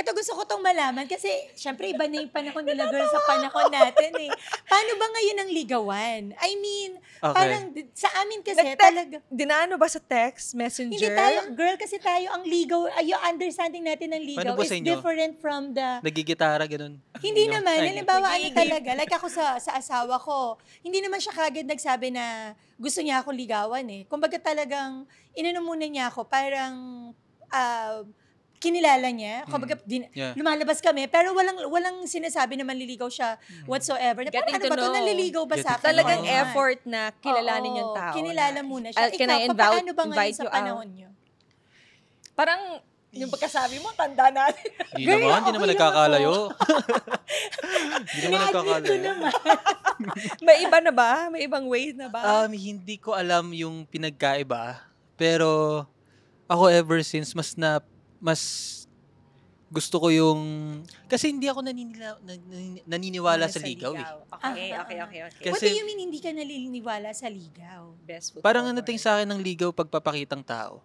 gusto ko tong malaman kasi syempre iba na yung panahon nila girl sa panahon natin eh. Paano ba ngayon ang ligawan? I mean, Okay. parang sa amin kasi Nag-text- talaga, Dinaano ba sa text, messenger? hindi tayo, girl kasi tayo ang ligaw, yung understanding natin ng ligaw Paano ba is sa inyo? different from the, Nagigitara, ganun. hindi naman, Ay, halimbawa ano Nagigigip. talaga, like ako sa asawa ko, hindi naman siya kagad nagsabi na gusto niya ako ligawan eh. Kumbaga talagang, inano muna niya ako, parang, kinilala niya. Kumbaga, Yeah. lumalabas kami, pero walang sinasabi na manliligaw siya whatsoever. Na, Getting parang, ano to ba to? know. Naliligaw ba sa Getting akin? to Talagang know. effort na kilalanin yung Oo, tao. Kinilala na, muna siya. Can I Ikaw, paano ba ngayon invite sa you out? panahon niyo? Parang, yung pagkasabi mo, tanda natin. Hindi Girl, naman, hindi okay naman lang nagkakalayo. Hindi naman Na-admit ko nagkakalayo. naman. May iba na ba? May ibang ways na ba? Hindi ko alam yung pinagkaiba, pero ako ever since mas gusto ko yung kasi hindi ako naniniwala sa ligaw eh. Okay. Kasi- What do you mean hindi ka naliniwala sa ligaw? Best foot Parang ano forward. ting sa akin ng ligaw pagpapakitang tao.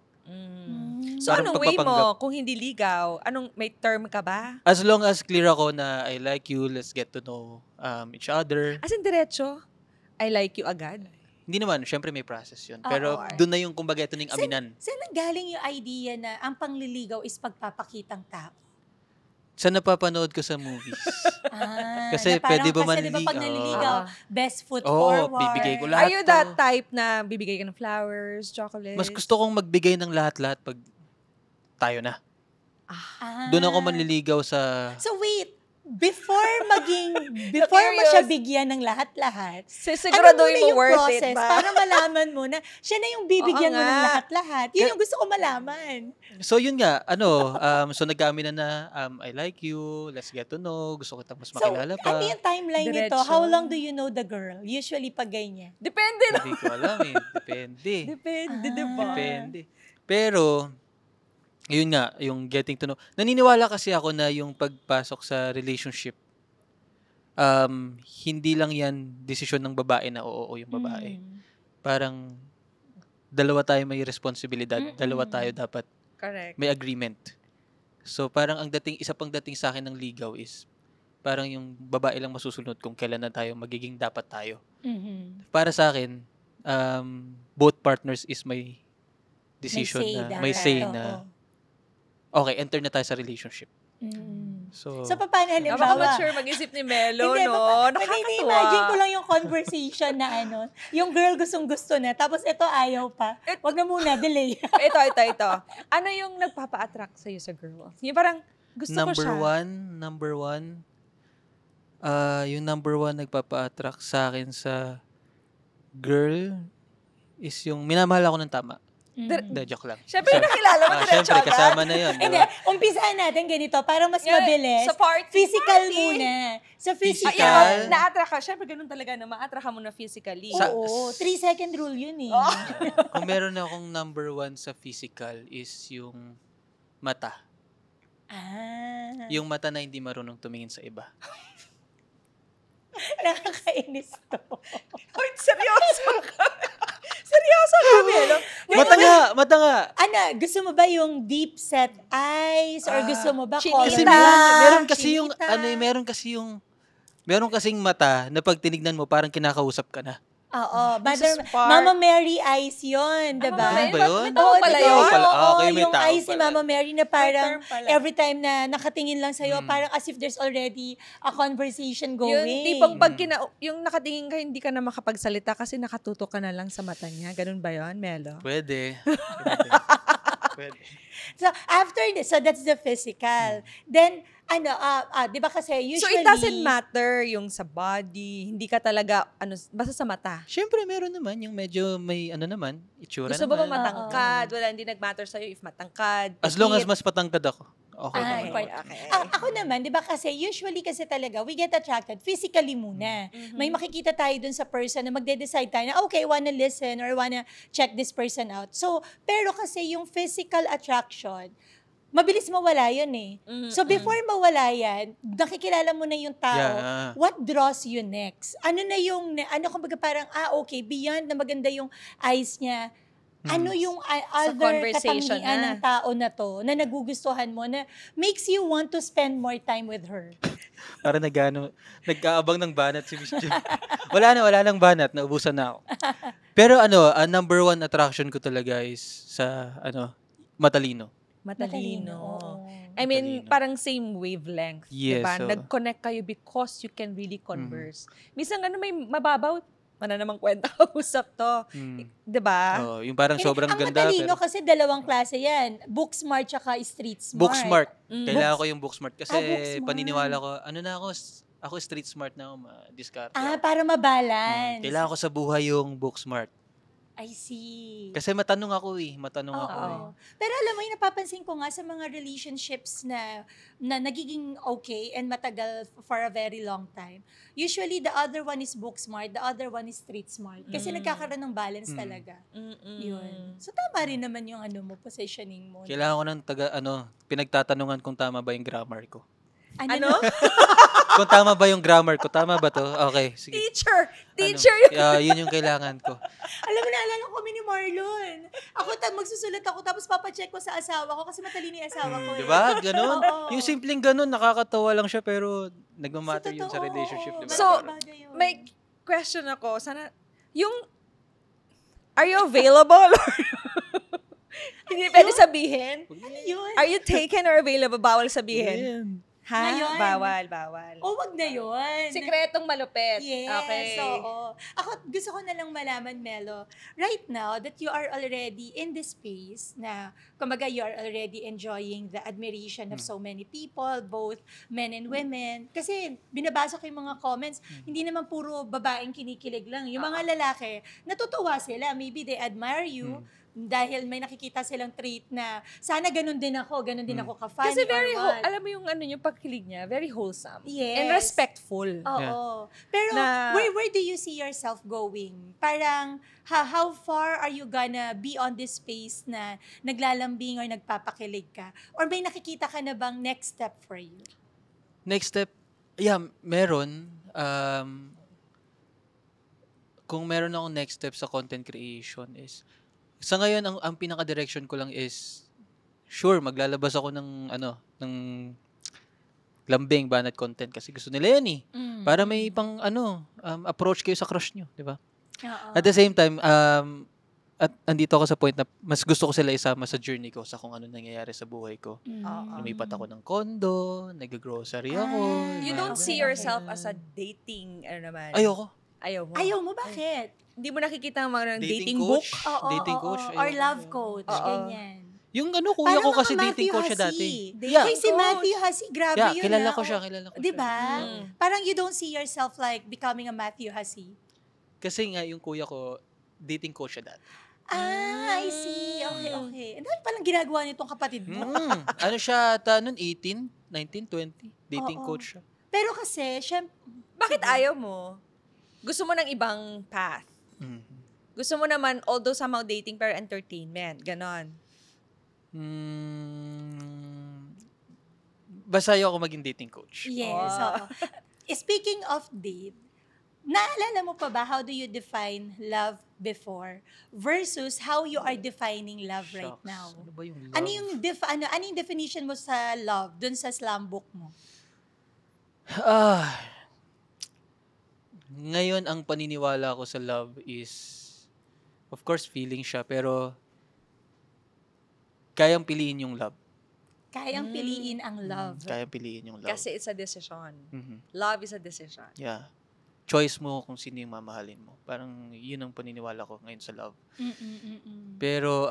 So, Parang anong way mo pagpapanggap. kung hindi ligaw? May term ka ba? As long as clear ako na I like you, let's get to know each other. As in, diretso, I like you agad. Hindi naman, syempre may process yun. Oo. Pero doon na yung kumbaga ito na yung aminan. Saan nanggaling yung idea na ang pangliligaw is pagpapakitang tao? Sa napapanood ko sa movies. Kasi na parang- pwede ba Kasi di ba pag manligaw? naliligaw, best foot Oo, forward. bibigay ko Are lahat. you to. that type na bibigay ka ng flowers, chocolates? Mas gusto kong magbigay ng lahat-lahat pag tayo na. Ah. Doon ako manliligaw sa... So wait, before mo siya bigyan ng lahat-lahat, Siguraduhin ano muna mo worth it process ba? para malaman mo na siya na yung bibigyan Oo mo ng nga. lahat-lahat. Yun yung gusto ko malaman. So yun nga, so nag-aaminan na, I like you, let's get to know, gusto kita mas So, makilala pa. ano yung timeline nito? Diretso. How long do you know the girl? Usually pag ganyan. Depende na. Hindi ko alam eh. Depende. Depende, di ba? Depende. Pero, yun nga, yung getting to know. Naniniwala kasi ako na yung pagpasok sa relationship, hindi lang yan desisyon ng babae na oo yung babae. Parang, dalawa tayo may responsibilidad. Dalawa tayo dapat Correct. may agreement. So, parang isa pang dating sa akin ng ligaw is, parang yung babae lang masusunod kung kailan na tayo magiging dapat tayo. Para sa akin, both partners is may decision may say na, okay, enter na tayo sa relationship. So, So, paano halimbawa? Napaka-mature mag-isip ni Melo, Hindi, no? imagine ko Nakakatuwa. lang yung conversation na yung girl gustong-gusto na, tapos ito ayaw pa. Wag na muna, delay. Ito. Ano yung nagpapa-attract sa'yo sa girl? Yung parang, gusto ko siya. number one, yung number one nagpapa-attract sa akin sa girl is yung minamahal ako ng tama. Hindi, joke lang. Siyempre, nakilala mo, diretso Siyempre, agad. kasama na yun. Hindi, umpisaan natin ganito para mas Yeah, mabilis. sa party, Physical party. muna. Sa physical. Physical. Na-attract ka. Siyempre, ganun talaga na ma-attract ka mo na physically. Oo, 3-second rule yun eh. Kung meron akong number 1 sa physical is yung mata. Ah, Yung mata na hindi marunong tumingin sa iba. nakakainis to. Uy, seryoso ka. Seryoso ka, Melo. Mata nga! Ano, gusto mo ba yung deep set eyes? Or gusto mo ba Chinita. Kasi color? meron kasi yung, Chinita. meron kasing mata na pag tinignan mo, parang kinakausap ka na. Oo, Mrs. Park. Mama Mary eyes yun, diba? Mama Mary, ba yun? may tawag pala diba? yun? pala. Oo, Okay, may yung tawag eyes ni pala. Mama Mary na May parang term pala. every time na nakatingin lang sa'yo, parang as if there's already a conversation going. Yung tipong pag yung nakatingin ka, hindi ka na makapagsalita kasi nakatutok ka na lang sa mata niya. Ganun ba yun, Melo? Pwede. Pwede. So, after this, so that's the physical. Then, di ba kasi So, usually... it doesn't matter yung sa body, hindi ka talaga, basta sa mata. Siyempre, meron naman yung medyo may itsura Gusto mo ba naman. matangkad? Wala, hindi nag-matter sa'yo if matangkad. As long as petite. mas patangkad ako. Okay. Ah, naman. important. Okay. Ako naman, di ba kasi usually kasi talaga, we get attracted physically muna. May makikita tayo dun sa person na magde-decide tayo na, okay, wanna listen or wanna check this person out. So, pero kasi yung physical attraction, mabilis mawala yun eh. So, before mawala yan, nakikilala mo na yung tao, Yeah. what draws you next? Ano na yung, kumbaga parang, okay, beyond na maganda yung eyes niya, ano yung other conversation katangian na. ng tao na to, na nagugustuhan mo, na makes you want to spend more time with her? Para nag-aabang ng banat si Miss June. wala nang banat, naubusan na ako. Pero number 1 attraction ko talaga is sa, matalino. Matalino. Oo. I mean, Matalino. parang same wavelength. Yes, diba? so- Nag-connect kayo because you can really converse. Minsan may mababaw, mana namang kwenta kausap to. Diba? Oh, yung parang Hindi, sobrang ang ganda. matalino Pero kasi dalawang klase yan. Book smart tsaka street smart. book smart. Mm. Kailangan ko yung book smart. Kasi book smart. paniniwala ko, ako street smart na ako, discard. Para mabalance. Kailangan ko sa buhay yung book smart. I see. Kasi matanong ako Matanong ako Oo. Pero alam mo, yung napapansin ko nga sa mga relationships na nagiging okay and matagal for a very long time. Usually, the other one is book smart, the other one is street smart. Kasi nagkakaroon ng balance talaga. Yun. So, tama rin naman yung positioning mo. Kailangan ko ng pinagtatanungan kung tama ba yung grammar ko. Ano? Kung tama ba yung grammar ko, tama ba to? Okay, sige. Teacher yun. Yun yung kailangan ko. Alam mo, naalala ko kami ni Marlon. Ako, magsusulat ako, tapos papacheck ko sa asawa ko kasi matalino yung asawa ko. Di ba? Ganon. Oo. Yung simpleng ganon, nakakatawa lang siya pero nagmamatter yun sa totoo, relationship. oo. Di ba? So, Bagay yun. May question ako. Are you available? Hindi pwede sabihin? Ano yun? Are you taken or available? Bawal sabihin. Yan. Ha? Ngayon? Bawal. O, wag na yun. Sikretong malupit. Yes, Okay. oo. Ako, gusto ko na lang malaman, Melo, right now that you are already in this space na, kumbaga, you are already enjoying the admiration of so many people, both men and women. Kasi, binabasa ko yung mga comments, hindi naman puro babaeng kinikilig lang. Yung mga lalaki, natutuwa sila. Maybe they admire you dahil may nakikita silang trait na sana ganun din ako ka-funny Kasi very, or what. alam mo yung yung pagkilig niya, very wholesome. Yes. And respectful. Oo. Pero Na- where do you see yourself going? Parang how far are you gonna be on this space na naglalambing or nagpapakilig ka? Or may nakikita ka na bang next step for you? Next step, meron. Kung meron akong next step sa content creation is, sa ngayon, ang pinaka-direction ko lang is, sure, maglalabas ako ng lambing, banat content kasi gusto nila yan eh. Para may pang approach kayo sa crush nyo, di ba? Oo. At the same time, at andito ako sa point na mas gusto ko sila isama sa journey ko sa kung ano nangyayari sa buhay ko. Lumipat ako ng condo, nag-grocery ako. You don't see Okay. yourself as a dating, Ayoko. Ayaw mo. Ayaw mo, bakit? Hindi mo nakikita ang mga dating coach. book. Oo, Dating oo, coach, oo. Or ayoko. love coach, Oo. ganyan. Yung kuya Parang ko kasi mga dating Matthew coach siya dati. Hussey. Yeah. Uy, si Matthew Hussey, grabe Yeah, yun. kilala ah. ko siya. Di ba? Mm. Parang you don't see yourself like becoming a Matthew Hussey. Kasi nga yung kuya ko, dating coach siya dati. I see. Okay, okay. Ang dami palang ginagawa nitong kapatid mo. Ano siya ata nun? 18? 19? 20? Dating Oo. coach siya. Pero kasi, syempre, Bakit ayaw mo? Gusto mo ng ibang path. Mhm. Gusto mo naman, although somehow dating, pero entertainment. Ganon. Basta ayaw ako maging dating coach. yes. Oo. Speaking of date, naalala mo pa ba how do you define love before versus how you are defining love right Shucks. now? Ano ba yung love? Ano yung definition mo sa love dun sa slam book mo? Ngayon, ang paniniwala ko sa love is, of course, feeling siya, pero kayang piliin yung love. Kayang piliin ang love. Kayang piliin yung love. Kasi it's a decision. Mhm. Love is a decision. Yeah. Choice mo kung sino yung mamahalin mo. Parang yun ang paniniwala ko ngayon sa love. Pero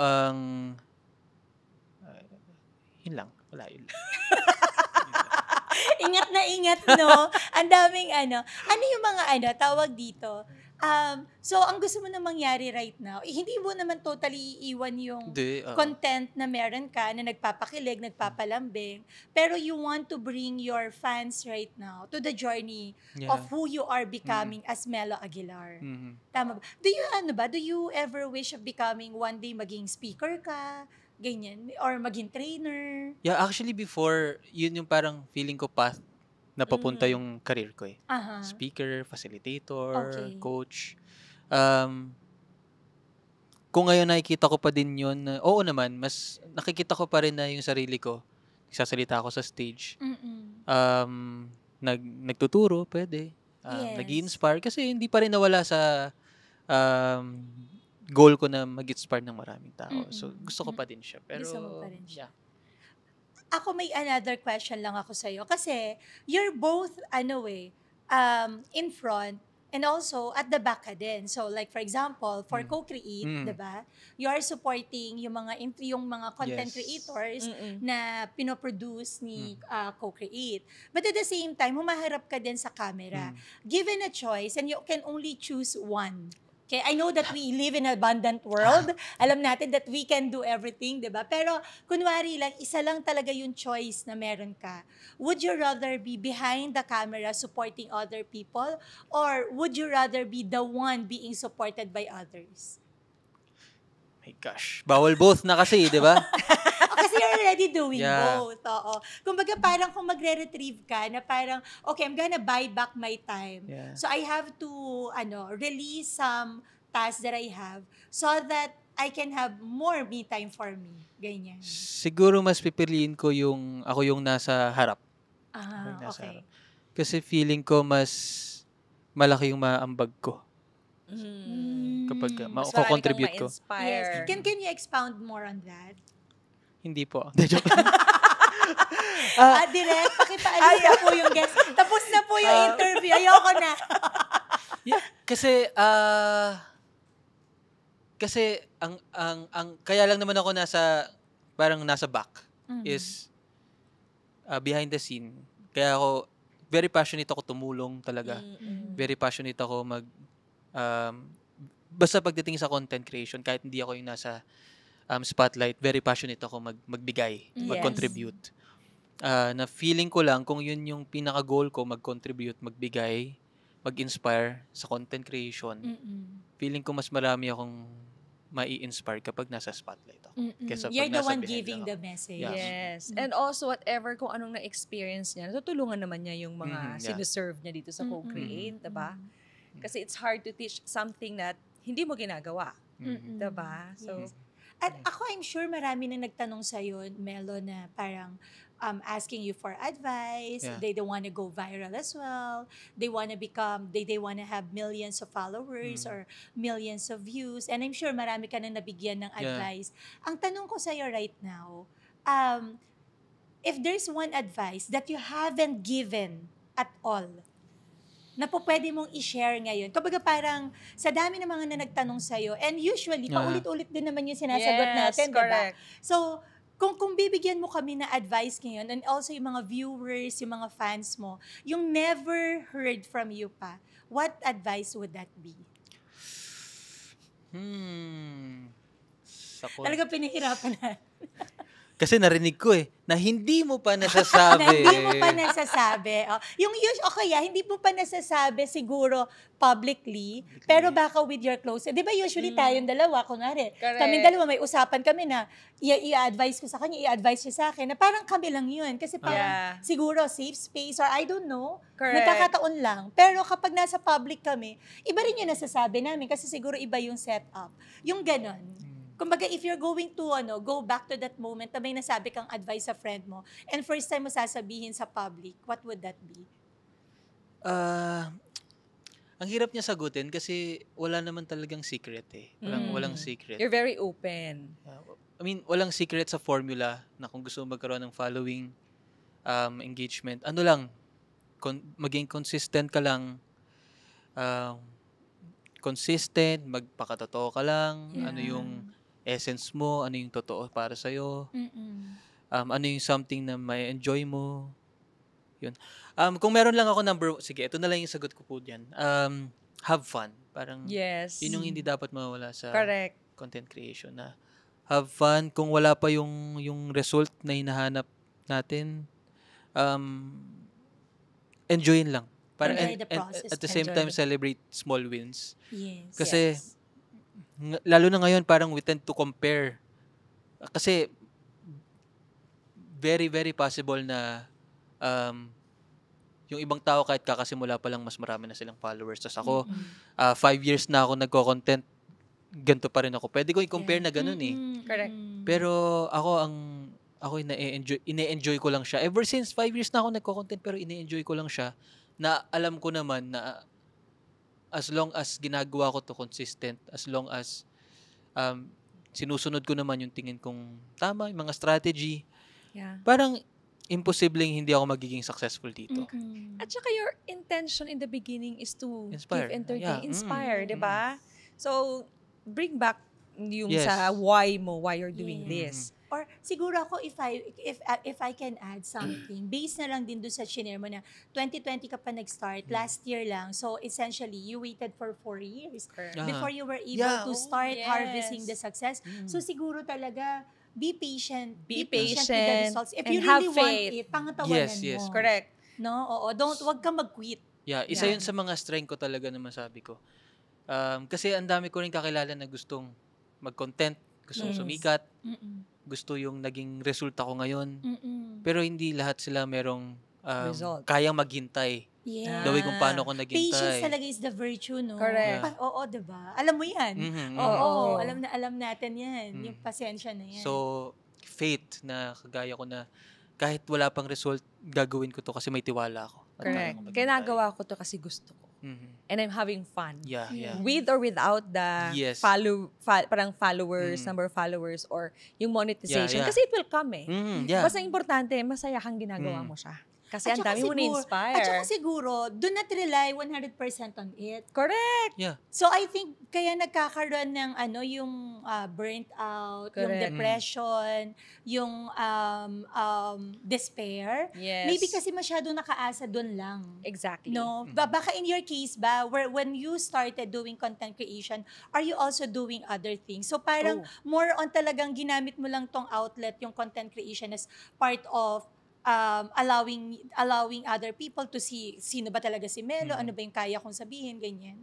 yun lang. Wala yun. Ingat na ingat, no? Ang daming ano yung mga tawag dito? So, ang gusto mo na mangyari right now, hindi mo naman totally iiwan yung Hindi. content na meron ka, na nagpapakilig, nagpapalambing, pero you want to bring your fans right now to the journey of who you are becoming as Melo Aguilar. Mhm. Tama ba? Do you ever wish of becoming one day maging speaker ka? Ganyan. Or maging trainer? Yeah, actually before, yun yung parang feeling ko path na papunta yung career ko eh. Aha. Speaker, facilitator, Okay. coach. Kung ngayon nakikita ko pa din yun, oo naman, mas nakikita ko pa rin na yung sarili ko. Nagsasalita ako sa stage. Mm-mm. Nagtuturo, pwede. Yes. Nag-i-inspire. Kasi hindi pa rin nawala sa goal ko na mag-inspire ng maraming tao. So, gusto ko pa din siya. Pero, Gusto mo pa rin siya. yeah. Ako may another question lang ako sa'yo. Kasi you're both, in front and also at the back ka din. So like for example, for Co-Create, 'di ba? You are supporting yung mga content Yes. creators na pinoproduce ni Co-Create. But at the same time, humaharap ka din sa camera. Given a choice and you can only choose one. Okay, I know that we live in an abundant world. Alam natin that we can do everything, 'di ba? Pero kunwari lang, isa lang talaga yung choice na meron ka. Would you rather be behind the camera supporting other people, or would you rather be the one being supported by others? My gosh. Bawal both na kasi, di ba? Kasi you're already doing Yeah. both. Oo. Kumbaga parang kung magre-retrieve ka na parang, okay, I'm gonna buy back my time. Yeah. So I have to release some tasks that I have so that I can have more me time for me. Ganyan. Siguro mas pipiliin ko ako yung nasa harap. Ah, Nasa okay. harap. Kasi feeling ko mas malaki yung maambag ko kapag Mas marami kang mako-contribute ko. ma-inspire. Yes. Can you expound more on that? Hindi po. Hindi, joke lang. Direct, pakipaalis na po yung guest. Tapos na po yung interview. Ayoko na. Yeah, kasi ang kaya lang naman ako parang nasa back is behind the scene. Kaya ako very passionate ako tumulong talaga. Very passionate ako basta pagdating sa content creation, kahit hindi ako yung nasa spotlight, very passionate ako magbigay, mag-contribute. Na feeling ko lang kung yun yung pinaka-goal ko, mag-contribute, magbigay, mag-inspire sa content creation. Feeling ko mas marami akong mai-inspire kapag nasa spotlight ako. Kesa pag You're the nasa one behind giving lang the ako. message. Yeah. Yes. And also, whatever kung anong na-experience niya, tutulungan naman niya yung mga Yeah. sinuserve niya dito sa Co-Create, diba? Kasi it's hard to teach something that hindi mo ginagawa. Diba? So, Yes. At ako, I'm sure marami na nagtanong sa'yo, Melo, na parang asking you for advice. Yeah. They don't want to go viral as well. They want to they want to have millions of followers or millions of views. And I'm sure marami ka na nabigyan ng Yeah. advice. Ang tanong ko sa'yo right now, if there's one advice that you haven't given at all, na po pwede mong i-share ngayon. Kumbaga parang sa dami ng mga na nagtanong sa'yo, and usually, paulit-ulit din naman yung sinasagot natin, diba? correct. So, kung bibigyan mo kami na advice ngayon, and also yung mga viewers, yung mga fans mo, yung never heard from you pa, what advice would that be? ako. Talaga pinahirapan na. Kasi narinig ko na hindi mo pa Na nasasabi. hindi mo pa nasasabi. Oh, hindi mo pa nasasabi siguro publicly, pero baka with your close. Di ba usually tayong dalawa, kunwari, Correct. kaming dalawa may usapan kami na i-advise ko sa kanya, i-advise siya sa akin, na parang kami lang yun. Kasi parang Yeah. siguro safe space or I don't know, Correct. nagkakataon lang. Pero kapag nasa public kami, iba rin yung nasasabi namin kasi siguro iba yung setup. Yung ganon. Kumbaga, if you're going to go back to that moment na may nasabi kang advice sa friend mo and first time mo sasabihin sa public, what would that be? Ang hirap niya sagutin kasi wala naman talagang secret Walang secret. You're very open. I mean, walang secret sa formula na kung gusto mo magkaroon ng following, engagement. Ano lang, maging consistent ka lang. Consistent, magpakatotoo ka lang. Yeah. Ano yung essence mo, ano yung totoo para sa'yo. Mm-mm. Ano yung something na may enjoy mo. Yun. Kung meron lang ako sige, ito na lang yung sagot ko po dyan. Have fun. Parang, Yes. yun yung hindi dapat mawala sa Correct. content creation na have fun. Kung wala pa yung result na hinahanap natin, enjoyin lang. Para Enjoy the process. at the same Enjoy time, the- celebrate small wins. Yes. Kasi, yes. lalo na ngayon, parang we tend to compare. Kasi, very, very possible na yung ibang tao kahit kakasimula pa lang mas marami na silang followers. Tapos ako, 5 years na ako nagko-content, ganito pa rin ako. Pwede ko i-compare na ganun Correct. Pero ako ine-enjoy ko lang siya. Ever since 5 years na ako nagko-content pero ine-enjoy ko lang siya na alam ko naman na as long as ginagawa ko to consistent, as long as sinusunod ko naman yung tingin kong tama, yung mga strategy, Yeah. parang imposibleng hindi ako magiging successful dito. At saka your intention in the beginning is to Inspire. give entertain, Yeah. inspire, di ba? So, bring back yung Yes. sa why mo, why you're doing Yes. this. Or siguro ako, if I can add something, based na lang din doon sa shinare mo na 2020 ka pa nag-start, last year lang. So, essentially, you waited for 4 years Correct. Ah. before you were able Yeah. to start Yes. harvesting the success. So, siguro talaga, be patient. Be with the patient results. If and you have really want faith. it, pangatawanan Yes, yes. mo. Correct. No? Oo. Wag ka mag-quit. Yeah, isa Yeah. yun sa mga strength ko talaga na masabi ko. Kasi ang dami ko rin kakilala na gustong mag-content, gustong Yes. sumikat, Mm-mm. gusto yung naging resulta ko ngayon. Mm-mm. Pero hindi lahat sila merong Result. kayang maghintay. Yeah. The way kung paano ko Patience naghintay. talaga is the virtue, no? Correct. Oo, diba? Alam mo yan. Mhm, Oo, mhm. alam natin yan. Mm. Yung pasensya na yan. So, faith na kagaya ko na kahit wala pang result, gagawin ko to kasi may tiwala ako. At Correct. kaya ko maghintay. Ginagawa ko to kasi gusto ko. Mhm. And I'm having fun. Yeah, yeah. With or without the Yes. parang followers, Mm. number of followers, or yung monetization. Yeah, yeah. Kasi it will come eh. Yeah. Basta importante, masaya kang ginagawa Mm. mo siya. Kasi At ang saka dami mo siguro- na-inspire. At saka siguro, do not rely 100% on it. Correct. Yeah. So I think kaya nagkakaroon ng yung burnt out, yung Correct. depression, yung despair. Yes. Maybe kasi masyado nakaasa doon lang. Exactly. No, baka in your case ba, when you started doing content creation, are you also doing other things? So parang more on talagang ginamit mo lang tong outlet, yung content creation as part of allowing other people to see sino ba talaga si Melo, ano ba yung kaya kong sabihin, ganyan.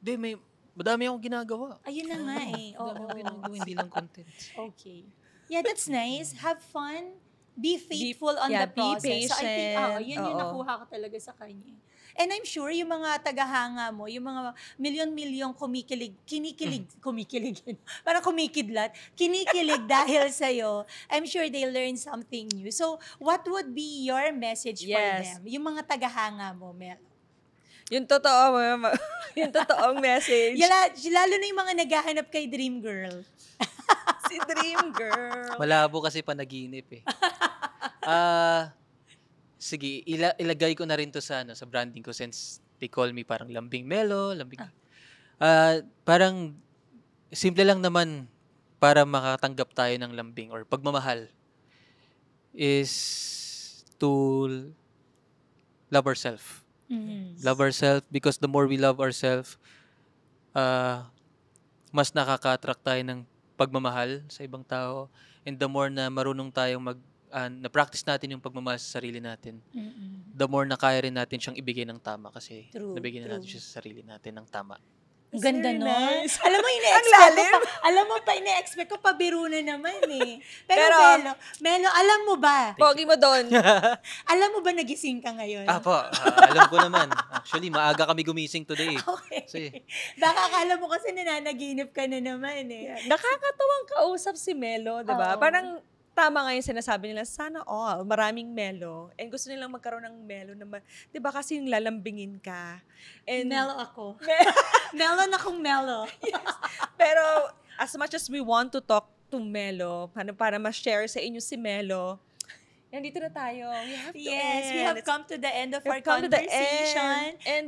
Hindi, madami akong ginagawa. Ayun na nga eh. Madami akong ginagawa, Oo. hindi lang content. Okay. Yeah, that's nice. Have fun. Be faithful on yeah, the be process. So I think, patient. yun yung Oo. nakuha ko talaga sa kanya. And I'm sure yung mga tagahanga mo, yung mga milyon-milyong kumikilig, parang kumikidlat, kinikilig dahil sa'yo, I'm sure they learn something new. So, what would be your message for Yes. them? Yung mga tagahanga mo, Mel. Yung totoo, yung totoong message. Lalo na yung mga naghahanap kay Dream Girl. Si Dream Girl. Malabo kasi panaginip eh. Sige, ilagay ko na rin to sa branding ko since they call me parang lambing Melo, lambing. Parang simple lang naman para makatanggap tayo ng lambing or pagmamahal is to love ourselves. Love ourselves because the more we love ourselves, mas nakaka-attract tayo ng pagmamahal sa ibang tao. And the more na marunong tayong na-practice natin yung pagmamahal sa sarili natin, the more na kaya rin natin siyang ibigay ng tama kasi True, nabigyan na natin true. siya sa sarili natin ng tama. Ang ganda Very no? nice. Alam mo, Ang ine-expect lalim. ko pa. Alam mo pa, ine-expect ko pabiro na naman eh. Pero, Pero- Melo, alam mo ba? Pogi mo doon. Alam mo ba nagising ka ngayon? Alam ko naman. Actually, maaga kami gumising today. Okay. Kasi, Baka akala mo kasi nananaginip ka na naman eh. Nakakatuwang kausap si Melo, di ba? Oo. Parang tama nga yung sinasabi nila, sana all, maraming Melo. And gusto nilang magkaroon ng Melo na, di ba kasi yung lalambingin ka. And, Melo ako. Melo na kung Melo. pero as much as we want to talk to Melo, para ma-share sa inyo si Melo, nandito na tayo. We have to Yes, we end. have come to the end of our We've come to the conversation. end. And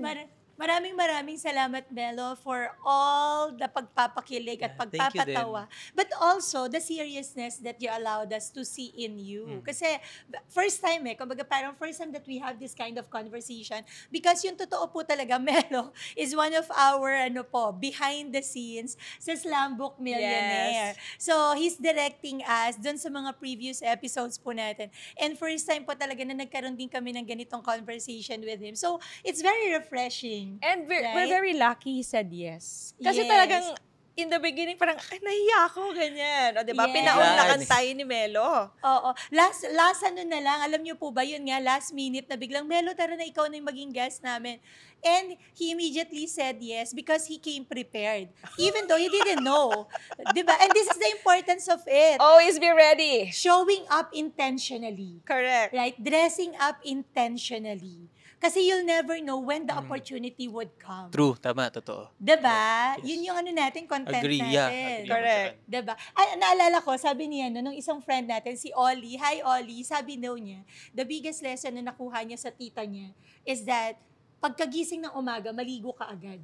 Maraming salamat, Melo, for all the pagpapakilig at Yeah, thank you pagpapatawa. But also, the seriousness that you allowed us to see in you. Kasi, first time kumbaga parang first time that we have this kind of conversation. Because yung totoo po talaga, Melo is one of our, behind the scenes sa Slam Book Millionaire. So, he's directing us dun sa mga previous episodes po natin. And first time po talaga na nagkaroon din kami ng ganitong conversation with him. So, it's very refreshing. And we're Right? very lucky he said yes. Kasi Yes. talagang, in the beginning, parang, nahiya ako, ganyan. O, diba? Yes. Pinaunlakan tayo ni Melo. Oo. Last na lang, alam niyo po ba, yun nga, last minute na biglang, Melo, tara na ikaw na yung maging guest namin. And he immediately said yes because he came prepared. Even though he didn't know. Diba? And this is the importance of it. Always be ready. Showing up intentionally. Correct. Right? Dressing up intentionally. Kasi you'll never know when the opportunity would come. true, tama, totoo. Diba? Yes. Yun yung natin, content Agree, natin. yeah. Agree ako Correct. dyan. Diba? Ay, naalala ko, sabi niya, nung isang friend natin, si Ollie, hi Ollie, sabi daw niya, the biggest lesson na nakuha niya sa tita niya is that pagkagising ng umaga, maligo ka agad.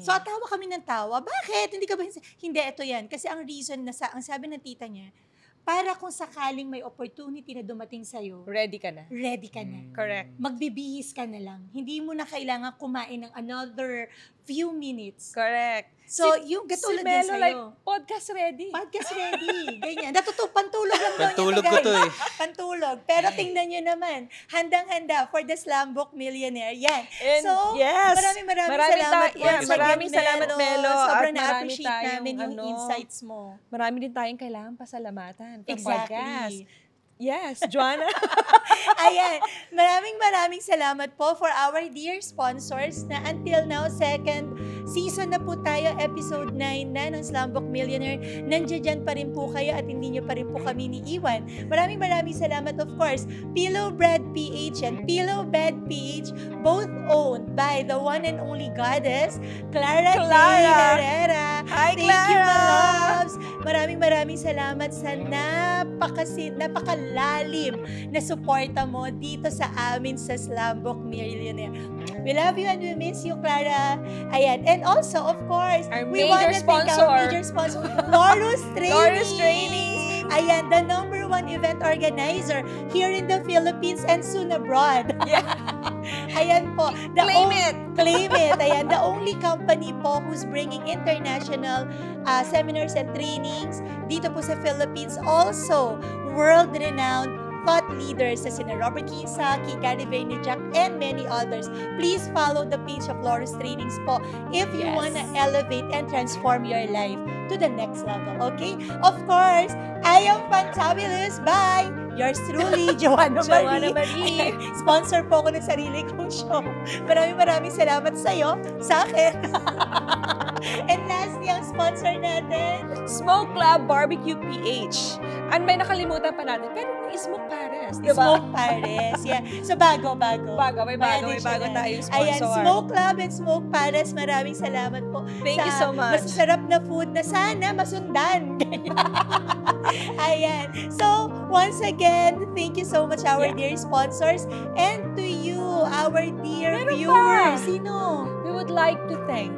So, tawa kami ng tawa. Bakit? Hindi ka ba? Hindi, ito yan. Kasi ang reason, ang sabi ng tita niya, para kung sakaling may opportunity na dumating sa'yo, Ready ka na. ready ka na. Correct. Magbibihis ka na lang. Hindi mo na kailangan kumain ng another few minutes. Correct. So, yung katulad din Melo, sa'yo. like, podcast ready. Podcast ready. Ganyan. Pantulog lang daw niya. Pantulog ko to eh. Pantulog. Pero tingnan nyo naman, handang-handa for the Slam Book Millionaire. Yan. And So, yes, maraming marami salamat. maraming salamat, Melo. Sobrang At marami na-appreciate tayong, namin yung insights mo. Marami din tayong kailangan pasalamatan. Podcast. Exactly. Yes, Joanna. Ayan. Maraming salamat po for our dear sponsors na until now, second season na po tayo, episode 9 na ng Slam Book Millionaire. Nandiyan dyan pa rin po kayo at hindi nyo pa rin po kami niiwan. Maraming salamat, of course, Pillow Bread PH and Pillow Bed PH, both owned by the one and only goddess, Clara Day Herrera. Hi, Thank you, my Clara. loves. Maraming salamat sa napakalalim na suporta mo dito sa amin sa Slam Book Millionaire. We love you and we miss you, Clara. Ayan. And also, of course, Our we major wanna thank our sponsor. major sponsor, Lorus Trainings. Lorus Trainings. Ayan, the #1 event organizer here in the Philippines and soon abroad. Yeah. Ayan po. Claim it. Claim it. Ayan, the only company po who's bringing international seminars and trainings dito po sa Philippines. Also, world-renowned thought leaders sa sina Robert Kiyosaki, Gary Vaynerchuk, and many others. Please follow the page of Loris Trainings po if you Yes. wanna elevate and transform your life to the next level. Okay? Of course, I am Fantabulous. Bye! Yours truly, Joanna Joanna Marie. Marie. Sponsor po ako ng sarili kong show. Maraming salamat sa'yo, sa akin. And lastly, ang sponsor natin, Smoke Club Barbecue PH. Ano may nakalimutan pa natin? Pero Smoke Pares, di ba? Smoke Pares. Yeah. So, bago. May bago additional. tayong Ayan, sponsor. Smoke Club and Smoke Pares, maraming salamat po. Thank you so much. Masasarap na food na sana masundan. Ayan. So, once again, thank you so much, our dear sponsors. And to you, our dear Meron viewers. pa. Sino? We would like to thank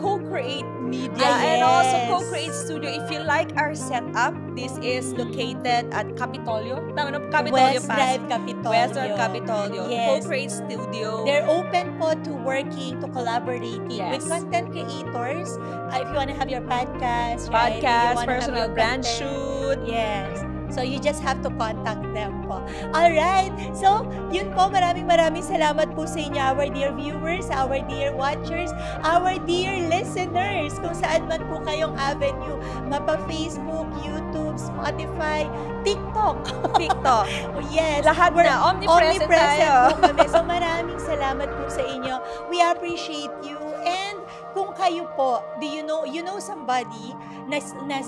co-create media Ah, and also yes. co-create studio. If you like our setup, this is located at Capitolio. Tama na, Capitolio West Pass. Drive Capitolio. Western Capitolio. Yes. Co-create studio. They're open po to working, to collaborating with Yes. content creators. If you want to have your podcast, right? If you Podcast, wanna have personal your brand content. shoot. Yes. So, you just have to contact them po. Alright. So, yun po. Maraming salamat po sa inyo, our dear viewers, our dear watchers, our dear listeners. Kung saan man po kayong avenue. Mapa-Facebook, YouTube, Spotify, TikTok. TikTok. Oh, yes. Lahat We're na. Omnipresent tayo. po kami. So, maraming salamat po sa inyo. We appreciate you. And kung kayo po, do you know somebody na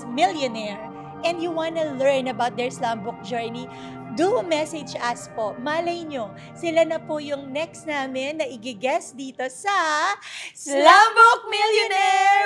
millionaire and you wanna learn about their slam book journey, do message us po. Malay nyo, sila na po yung next namin na i-guest dito sa Slam Book Millionaire!